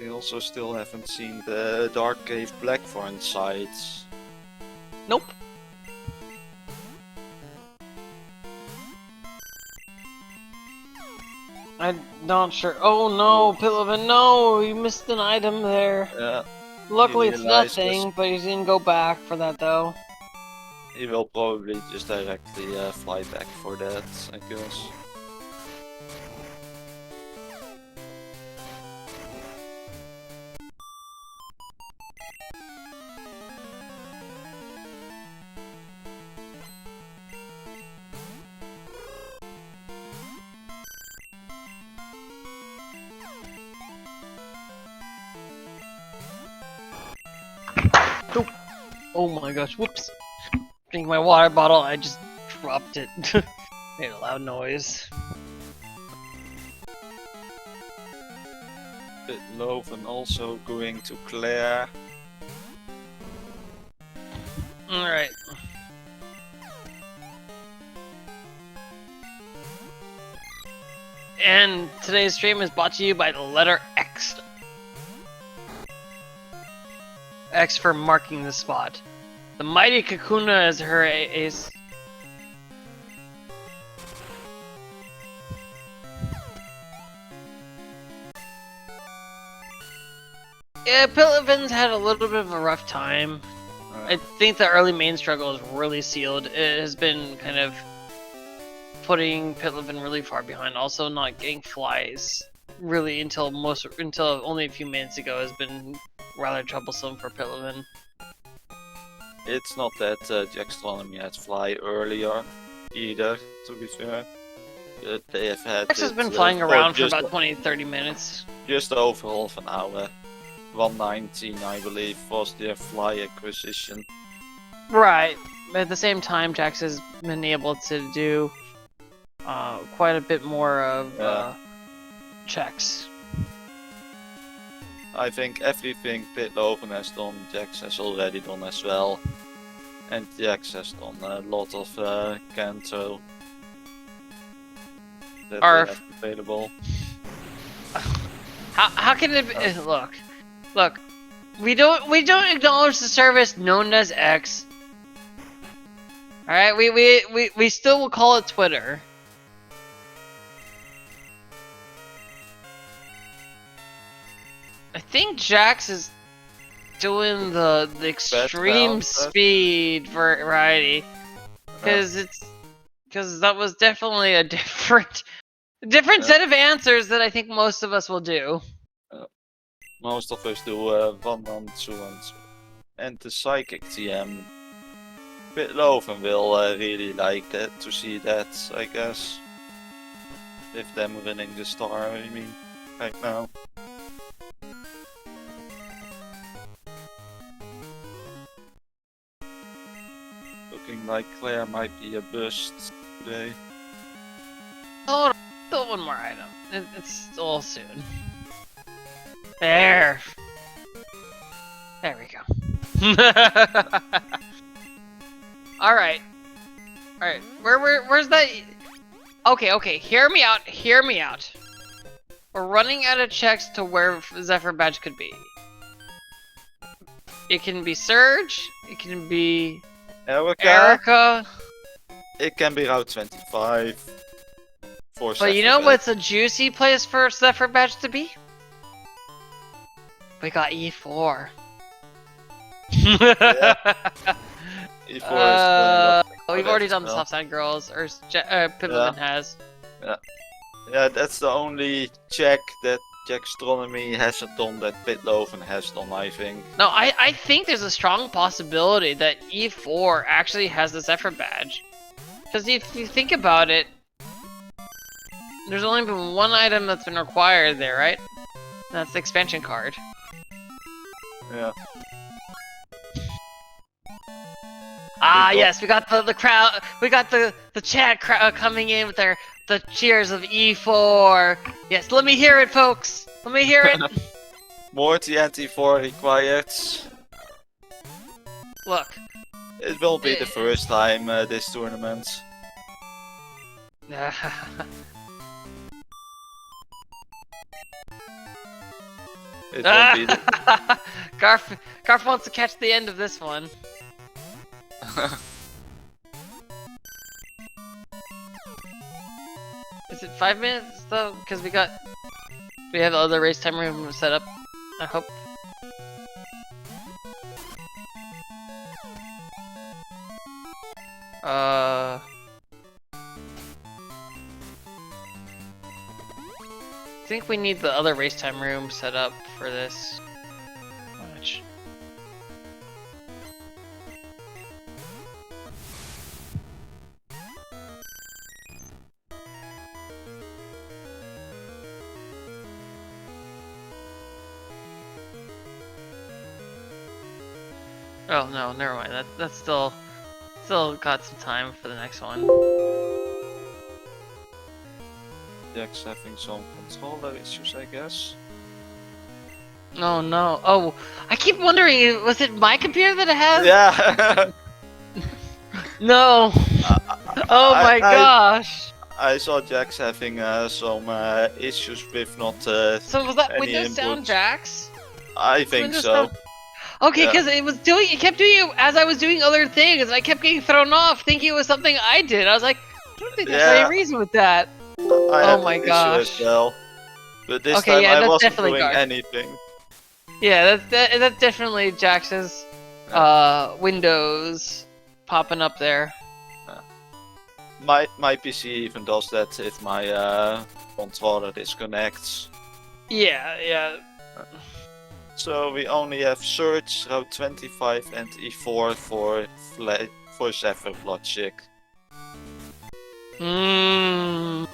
We also still haven't seen the Dark Cave Blackthorn sites. Nope. I'm not sure. Oh no, Pytlovan, no! You missed an item there. Yeah. Luckily it's realized nothing, but he didn't go back for that though. He will probably just directly fly back for that, I guess. Oh my gosh, whoops. Drink my water bottle, I just dropped it. Made a loud noise. Pytlovan also going to Claire. Alright. And today's stream is brought to you by the letter X. X for marking the spot. The mighty Kakuna is her ace. Yeah, Pytlovan's had a little bit of a rough time. I think the early main struggle is really sealed. It has been kind of putting Pytlovan really far behind. Also, not getting flies really until only a few minutes ago has been rather troublesome for Pytlovan. It's not that jaxstronomy had fly earlier either, to be fair. They have had Jax has it, been flying around for just, about 20-30 minutes. just over half an hour. 119, I believe, was their fly acquisition. Right, but at the same time, Jax has been able to do quite a bit more of checks. I think everything Pytlovan has done, Jax has already done as well. And Jax has done a lot of Kanto that Arf. they have available. How can it be? Look, we don't acknowledge the service known as X. All right, we still will call it Twitter. I think Jax is doing the extreme speed variety because that was definitely a different set of answers that I think most of us will do. Most of us do 1 on 2 on 2. And the psychic TM. Pytlovan will really like that, to see that, I guess. With them winning the star, I mean, right now. Looking like Claire might be a bust today. Hold on, still one more item. It's still soon. There we go. All right. Where's that? Okay. Hear me out. We're running out of checks to where Zephyr Badge could be. It can be Surge. It can be Erica. It can be Route 25. But you know what's a juicy place for Zephyr Badge to be? We got E4. Yeah. E4 we've already done the Soft Side Girls, or Pytlovan has. Yeah, that's the only check that jaxstronomy hasn't done that Pytlovan has done, I think. No, I think there's a strong possibility that E4 actually has the Zephyr Badge. Because if you think about it, there's only been one item that's been required there, right? That's the expansion card. Yeah. Ah, yes, we got the crowd, we got the chat crowd coming in with the cheers of E4. Yes, let me hear it, folks. Let me hear it. More TNT4 required. Look. It will be the first time this tournament. It won't be the... Garf wants to catch the end of this one. Is it 5 minutes though? Because we have the other race time room set up. I hope. I think we need the other race time room set up for this match. Oh no, never mind. That's still got some time for the next one. Jax having some controller issues, I guess. Oh no. Oh, I keep wondering, was it my computer that it has? Yeah. No. Oh my gosh. I saw Jax having some issues with not. So was that any Windows Sound input. Jax? I think Windows so. Sound- Okay, Yeah. because it kept doing it as I was doing other things, and I kept getting thrown off, thinking it was something I did. I was like, I don't think there's Yeah. any reason with that. I had my an issue gosh. as well. But this Okay, time yeah, I that's wasn't definitely doing Garth. anything. Yeah, that's definitely Jax's Windows popping up there. My PC even does that if my controller disconnects. Yeah. So we only have Surge, Route 25 and E4 for Zephyr Logic. Mmm.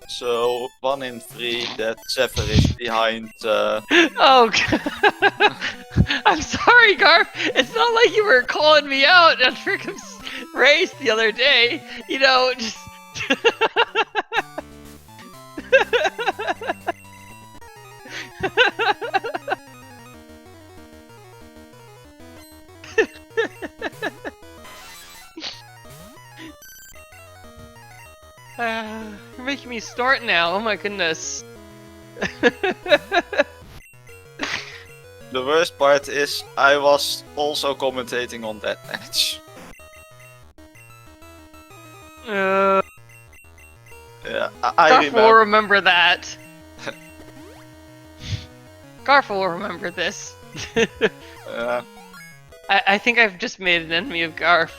So 1 in 3 that Zephyr is behind. Oh, I'm sorry, Garf. It's not like you were calling me out on Frickum's race the other day. You know, just. You're making me snort now. Oh my goodness. The worst part is I was also commentating on that match. Uh, Yeah, I Garf will remember. remember that. Garf will remember this. I think I've just made an enemy of Garf.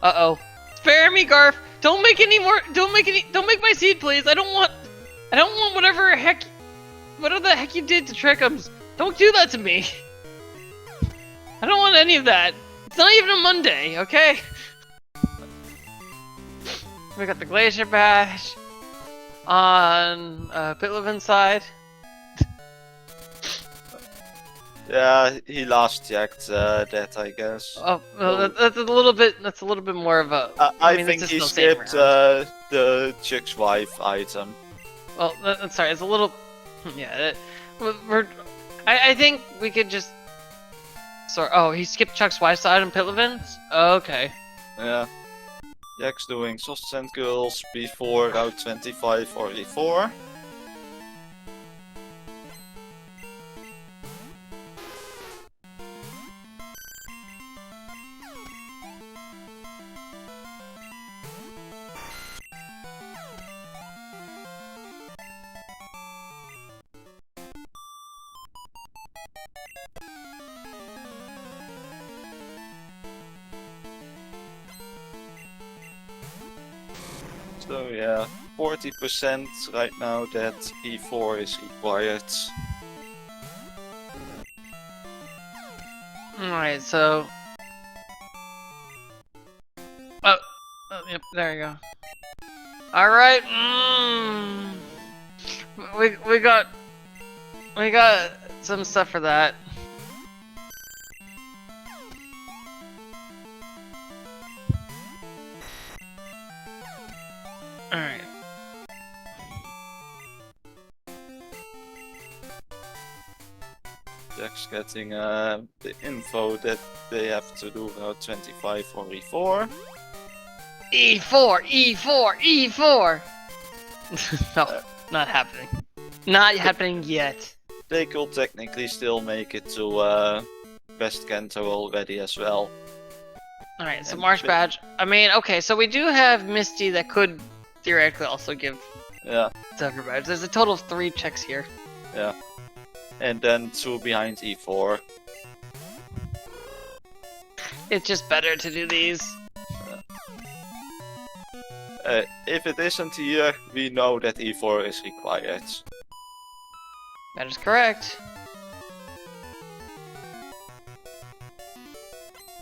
Uh-oh. Spare me, Garf! Don't make any more. Don't make my seed, please. I don't want whatever the heck you did to Trickums. Don't do that to me. I don't want any of that. It's not even a Monday, okay? We got the Glacier Bash on Pytlovan side. Yeah, he last checked that, I guess. Oh, well, that's a little bit. That's a little bit more of a. I mean, think this he is still skipped same round. the Chick's wife item. Well, that's sorry. It's a little. Yeah. I think we could just. Sorry. Oh, he skipped Chuck's wife's side on Pytlovan's? Okay. Yeah. Jack's doing Sausage and Girls before Route 25 or E4. So yeah, 40% right now that E4 is required. Alright, so. Oh, yep, there you go. Alright, we got some stuff for that. Alright. Jack's getting the info that they have to do Route 25 or E4. E4! No, not happening. Not happening yet. They could technically still make it to West Kanto already as well. Alright, so And Marsh fi- Badge. I mean, okay, so we do have Misty that could theoretically also give Yeah, Zephyr Badge. There's a total of 3 checks here. yeah. And then 2 behind E4. It's just better to do these. If it isn't here, we know that E4 is required. That is correct.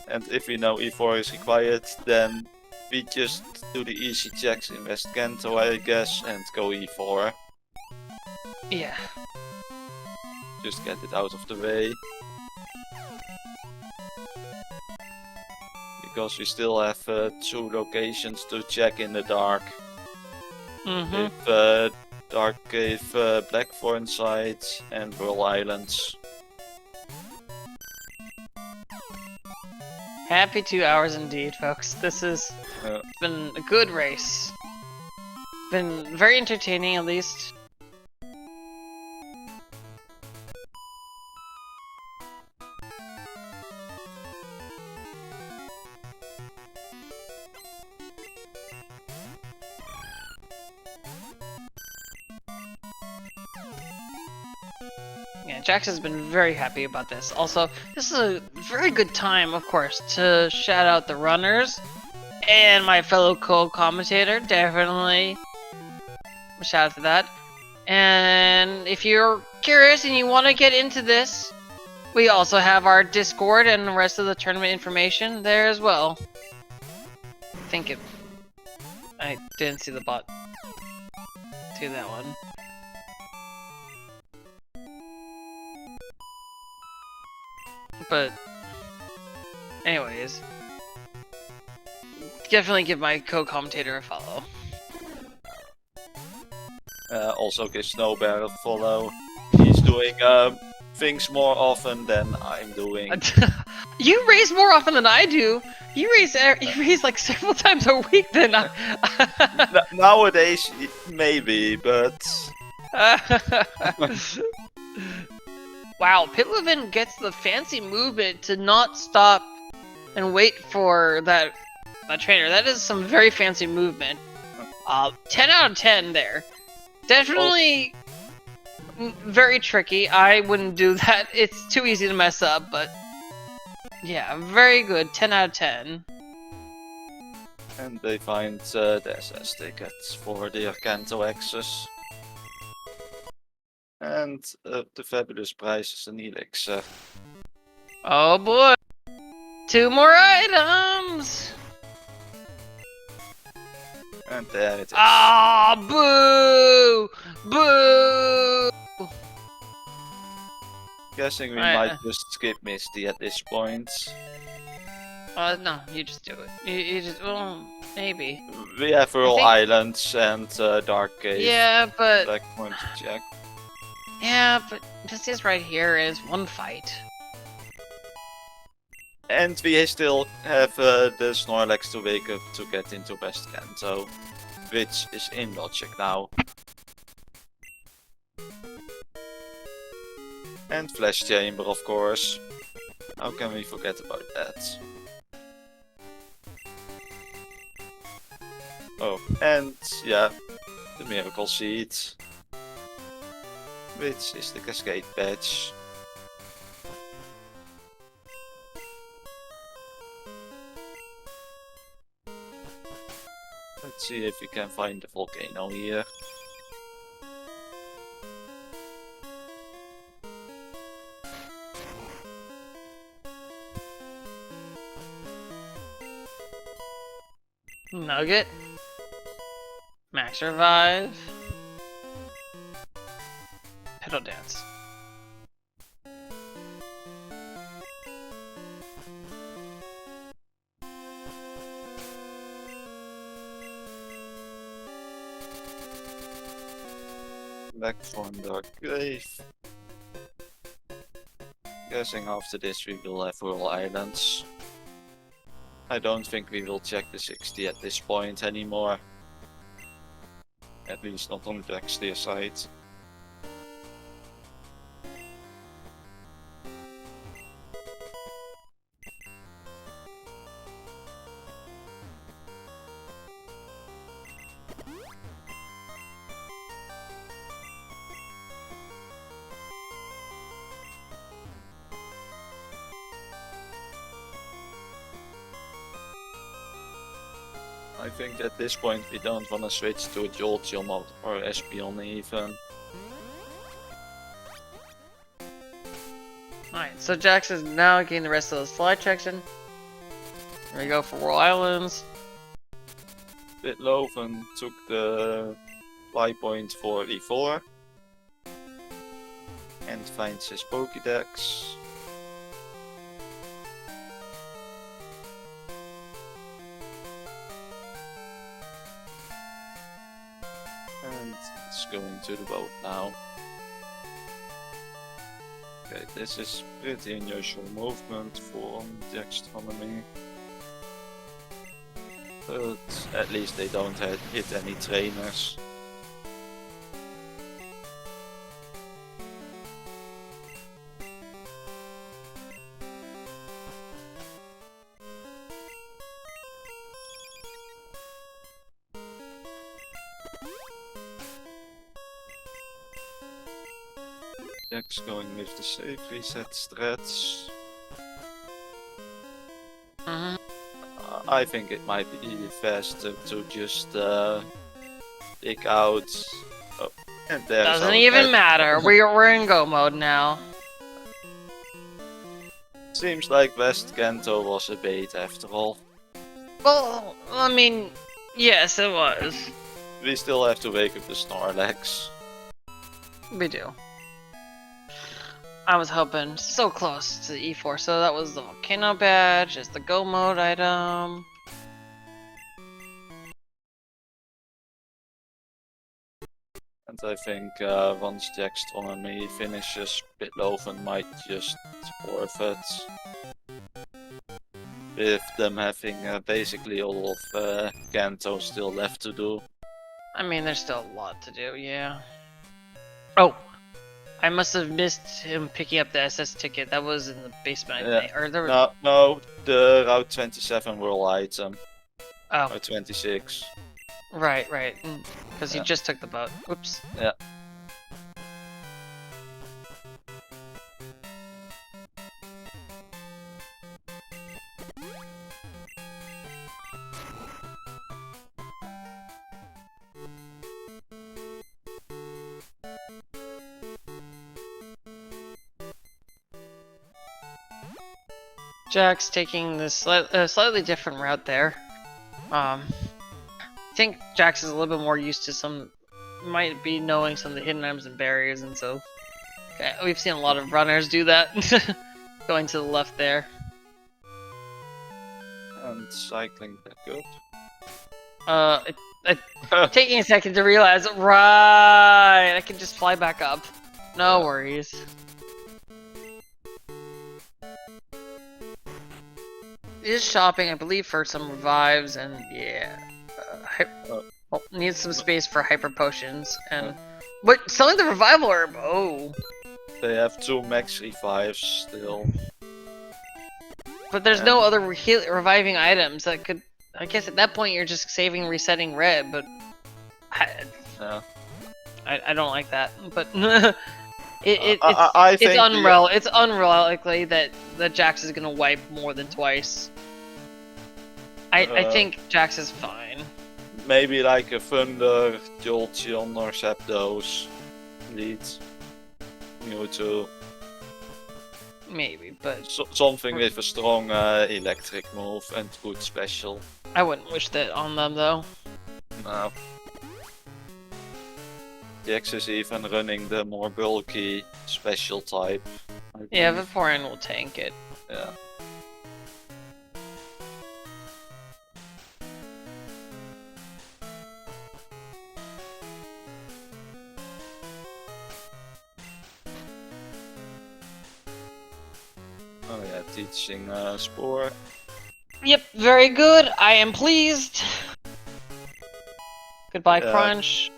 And if we know E4 is required, then we just do the easy checks in West Kanto, I guess, and go E4. Yeah. Just get it out of the way. Because we still have 2 locations to check in the dark. Mm-hmm. With Dark Cave, Blackthorn side, and Whirl Islands. Happy 2 hours indeed, folks. This has been a good race. Been very entertaining, at least. Yeah, Jax has been very happy about this. Also, this is a very good time, of course, to shout out the runners and my fellow co-commentator. Definitely a shout out to that. And if you're curious and you want to get into this, we also have our Discord and the rest of the tournament information there as well. I didn't see the bot to that one. But anyways, definitely give my co-commentator a follow. Also give Snowbear a follow. He's doing things more often than I'm doing. You race more often than I do. You race like several times a week than I. Nowadays, maybe, but Wow, Pytlovan gets the fancy movement to not stop and wait for that trainer. That is some very fancy movement. 10 out of 10 there. Definitely very tricky. I wouldn't do that. It's too easy to mess up, but yeah, very good. 10 out of 10. and they find the SS tickets for their Kanto access. And the fabulous prize is an elixir. Oh boy! 2 more items! And there it is. Ah, boo! Boo! Guessing we Right, might just skip Misty at this point. No, you just do it. You just, well, maybe. We have Whirl think- Islands and Dark Cave. Yeah, but Blackthorn to check. this is right here is one fight. And we still have the Snorlax to wake up to get into West Kanto, which is in logic now. And Flash Chamber, of course. How can we forget about that? Oh, and yeah, the Miracle Seed, which is the Cascade Badge. Let's see if we can find the volcano here. Nugget. Max Revive. Pedal Dance. Back from Dark Cave. Guessing after this we will have Whirl Islands. I don't think we will check the 60 at this point anymore. At least not on the Dexter side. I think at this point we don't want to switch to Jolteon or Espeon even. Alright, so Jax is now getting the rest of the slide section. Here we go for Whirl Islands. Pytlovan took the fly point for E4 and finds his Pokédex. And it's going to the boat now. Okay, this is pretty unusual movement for jaxstronomy. But at least they don't hit any trainers. Jax going with the safe reset strats. I think it might be faster to just pick out. Oh, and there's Doesn't our even guy. matter. We're in go mode now. Seems like West Kanto was a bait after all. Well, I mean, yes, it was. We still have to wake up the Snorlax. We do. I was hoping so close to the E4, so that was the volcano badge, is the go mode item. And I think once jaxstronomy finishes, Pytlovan might just forfeit. With them having basically all of Kanto still left to do. I mean, there's still a lot to do, yeah. Oh! I must have missed him picking up the SS ticket. That was in the basement, I think. Or there was... No, the Route 27 world item. Oh. Or 26. Right. Because Yeah. he just took the boat. Whoops. Yeah. Jax taking this slightly different route there. I think Jax is a little bit more used to some, might be knowing some of the hidden items and barriers, and so we've seen a lot of runners do that. Going to the left there. And cycling back up. Taking a second to realize, right, I can just fly back up. No worries. Is shopping, I believe, for some revives, and yeah. Needs some space for hyper potions, and... But selling the revival herb, oh. They have 2 max revives still. But there's no other reviving items that could... I guess at that point you're just saving resetting red, but... Yeah. I don't like that, but... I think it's unlikely that Jax is gonna wipe more than twice. I think Jax is fine. Maybe like a Thunder, Jolteon or Zapdos leads Mewtwo. Maybe, but Something with a strong electric move and good special. I wouldn't wish that on them though. No. Jax is even running the more bulky special type. Yeah, Vaporeon will tank it. Yeah. Oh yeah, teaching Spore. Yep, very good. I am pleased. Goodbye, Yeah. Crunch.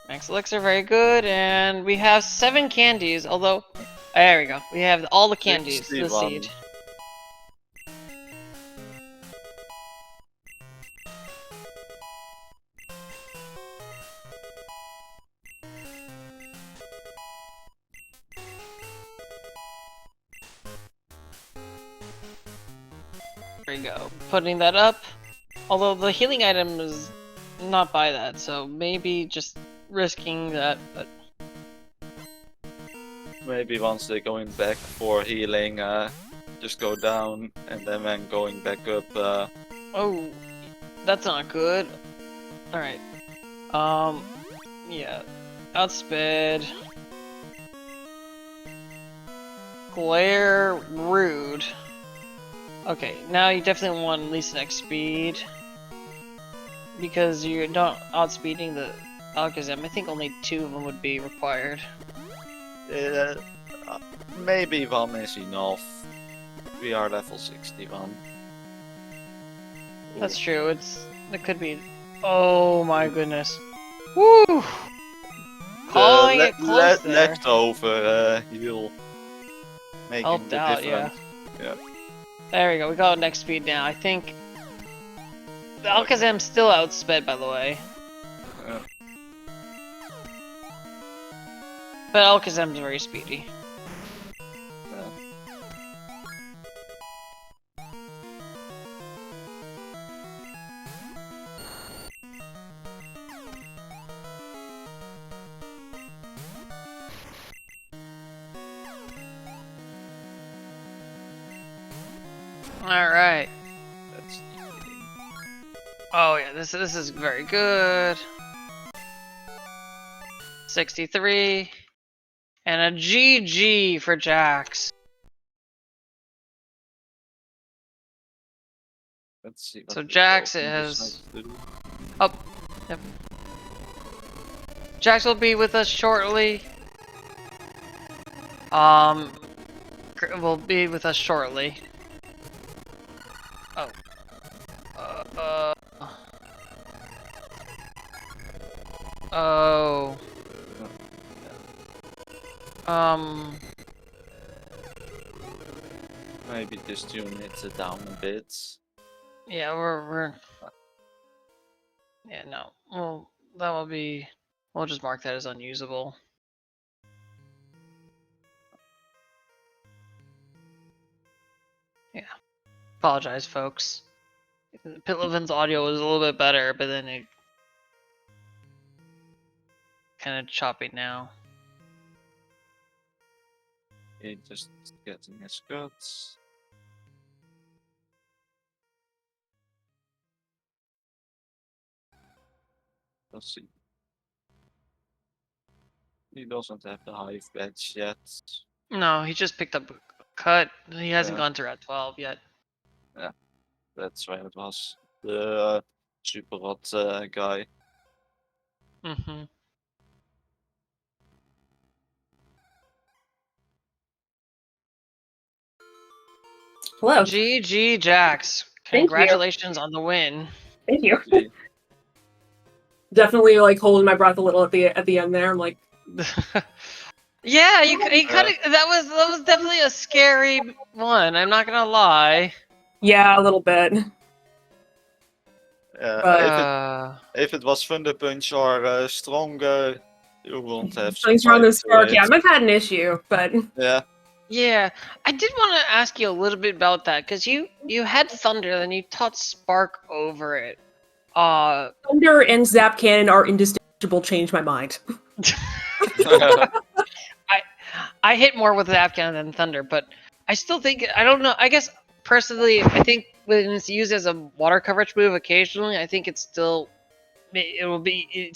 Max Elixir, very good. And we have 7 candies, although... There we go. We have all the candies. The 61. seed. There we go. Putting that up. Although the healing item is not by that, so maybe just risking that, but... Maybe once they're going back for healing, just go down, and then when going back up, Oh, that's not good. Alright. Yeah. Outspeed. Glare, rude. Okay, now you definitely want at least an X speed. Because you're not outspeeding the Alakazam. I think only 2 of them would be required. maybe 1 is enough. We are level 61. That's true, it could be... Oh my goodness. Woo! Calling it close there. Leftover heal. Making Helped the out, difference. yeah. There we go, we got next speed now. I think... The Alakazam's still outsped, by the way. Yeah. But Alakazam's very speedy. Alright. That's Oh yeah, this is very good. 63. And a GG for Jax. Let's see. So Jax has... Oh, yep. Jax will be with us shortly. Will be with us shortly. Oh. Oh. Maybe this tune hits it down a bit. Yeah, we're... Yeah, no. Well, that will be... We'll just mark that as unusable. Yeah. Apologize, folks. Pytlovan's audio was a little bit better, but then it... kind of choppy now. It just getting his guts. Let's see. He doesn't have the hive badge yet. No, he just picked up a cut. He hasn't gone to Rat 12 yet. Yeah, that's why it was. The super hot guy. Mm-hmm. Hello. GG Jax. Thank you. Congratulations on the win. Thank you. Definitely like holding my breath a little at the end there. I'm like, yeah, you kind of that was definitely a scary one. I'm not gonna lie. yeah, a little bit. If it was Thunder Punch or stronger, you won't have. Something's wrong with Spark. Yeah, I might have had an issue, but Yeah. Yeah, I did want to ask you a little bit about that because you had Thunder, then you taught Spark over it. Thunder and Zap Cannon are indistinguishable. Changed my mind. I hit more with Zap Cannon than Thunder, but I still think I don't know. I guess personally, I think when it's used as a water coverage move occasionally, I think it's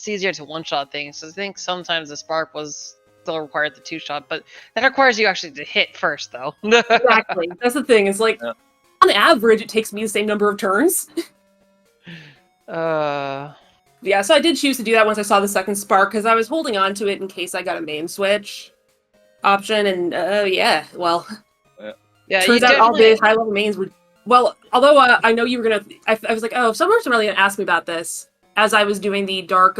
easier to one-shot things. So I think sometimes the Spark was still required the 2-shot, but that requires you actually to hit first, though. Exactly. That's the thing. It's like on average, it takes me the same number of turns. Yeah, so I did choose to do that once I saw the second Spark because I was holding on to it in case I got a main switch option, and yeah, well, yeah. Turns out all the high level mains were well. Although I know you were gonna, I was like, oh, if someone's really gonna ask me about this as I was doing the dark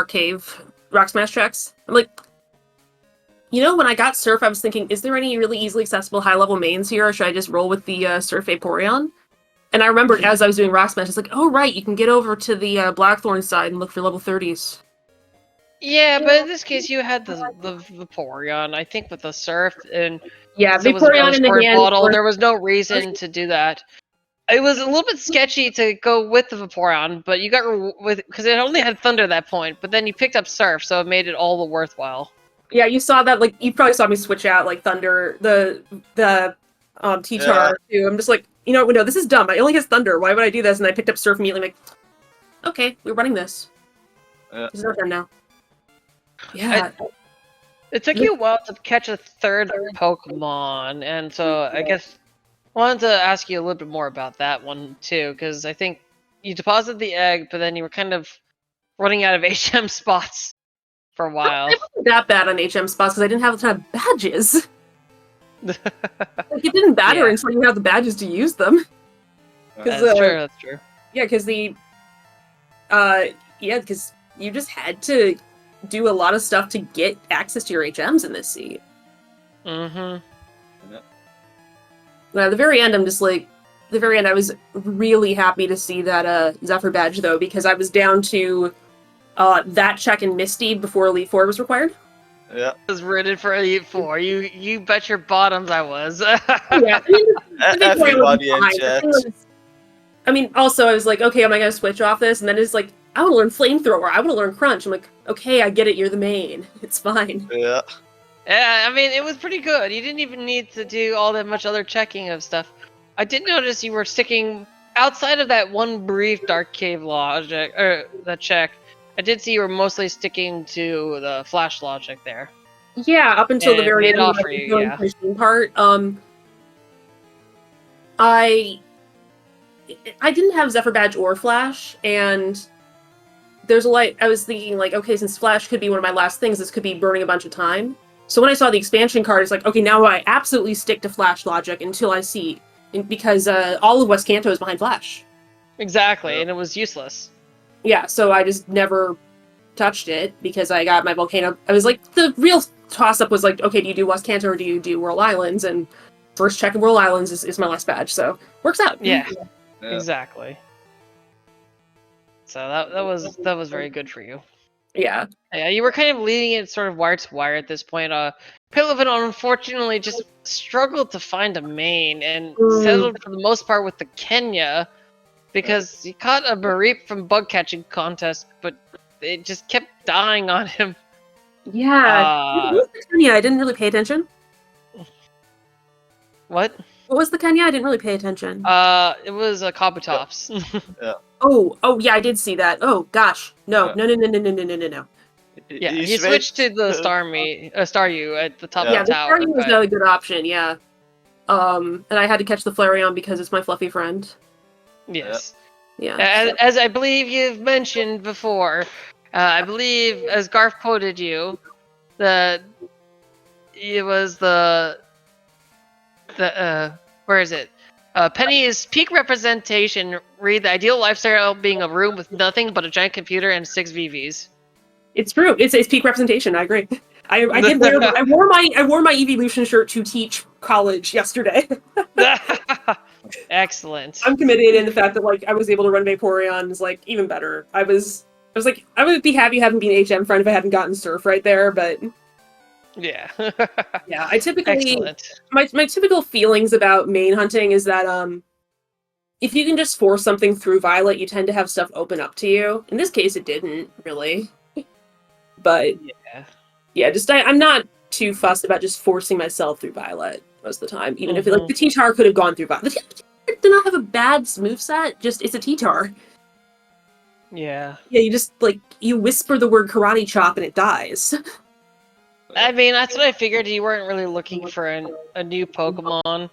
cave rock smash checks. I'm like, you know, when I got Surf, I was thinking, is there any really easily accessible high level mains here, or should I just roll with the Surf Vaporeon? And I remembered as I was doing rock smash, it's like, oh right, you can get over to the Blackthorn side and look for level 30s. Yeah, but in this case, you had the Vaporeon. I think with the Surf and Yeah, it was a Vaporeon in the Venusaur hand. bottle, there was no reason to do that. It was a little bit sketchy to go with the Vaporeon, but you got with because it only had Thunder at that point. But then you picked up Surf, so it made it all the worthwhile. Yeah, you saw that. Like, you probably saw me switch out like Thunder, the T-Char too. I'm just like, no, this is dumb. I only has Thunder. Why would I do this? And I picked up Surf immediately. Like, okay, we're running this. Yeah. It's our turn now. Yeah. It took you a while to catch a third Pokemon, and so I guess I wanted to ask you a little bit more about that one too, because I think you deposited the egg, but then you were kind of running out of HM spots for a while. It wasn't that bad on HM spots because I didn't have a ton of badges. Like, it didn't matter until you have the badges to use them. That's true. That's true. Yeah, because because you just had to do a lot of stuff to get access to your HMs in this seat. Mm-hmm. At the very end, I was really happy to see that Zephyr badge, though, because I was down to that check in Misty before Elite Four was required. Yeah. I was rooted for Elite Four. You bet your bottoms I was. Yeah, Everybody in chat. I mean, also, I was like, okay, am I going to switch off this? And then it's like, I want to learn Flamethrower. I want to learn Crunch. I'm like, okay, I get it. You're the main. It's fine. Yeah. Yeah, I mean, it was pretty good. You didn't even need to do all that much other checking of stuff. I did notice you were sticking outside of that one brief Dark Cave logic, or that check. I did see you were mostly sticking to the Flash logic there. Yeah, up until the very end of the pushing part. I didn't have Zephyr badge or Flash, and there's a light. I was thinking, like, okay, since Flash could be one of my last things, this could be burning a bunch of time. So when I saw the expansion card, it's like, okay, now I absolutely stick to Flash logic until I see, because all of West Kanto is behind Flash. Exactly, and it was useless. Yeah, so I just never touched it because I got my Volcano. I was like, the real toss-up was like, okay, do you do West Kanto or do you do Whirl Islands? And first check in Whirl Islands is my last badge, so works out. Yeah. Exactly. So that was very good for you. Yeah. Yeah, you were kind of leading it sort of wire to wire at this point. Pytlovan unfortunately just struggled to find a main and settled for the most part with the Kenya because he caught a Mareep from bug catching contest, but it just kept dying on him. Yeah. What was the Kenya? I didn't really pay attention. What? What was the Kenya? I didn't really pay attention. It was a Kabutops. Yeah. Oh, yeah, I did see that. Oh, gosh. No. Yeah, He he switched to the Staryu at the top Yeah, of the the tower. Staryu was not a good option, yeah. And I had to catch the Flareon because it's my fluffy friend. Yes. Yeah. As I believe you've mentioned before, I believe, as Garth quoted you, that it was the where is it? Penny's peak representation read the ideal lifestyle being a room with nothing but a giant computer and 6 VVs. It's true. It's peak representation. I agree. I did wear. I wore my Evolution shirt to teach college yesterday. Excellent. I'm committed in the fact that like I was able to run Vaporeon is like even better. I was like I would be happy having been HM friend if I hadn't gotten Surf right there, but yeah. Yeah, I typically Excellent. my typical feelings about main hunting is that if you can just force something through Violet, you tend to have stuff open up to you. In this case, it didn't really. But yeah, just I'm not too fussed about just forcing myself through Violet most of the time. Even if like the T-Tar could have gone through Violet. The T-Tar did not have a bad moveset, just it's a T-Tar. Yeah. Yeah, you just like you whisper the word Karate Chop and it dies. I mean, that's what I figured. You weren't really looking for a new Pokemon.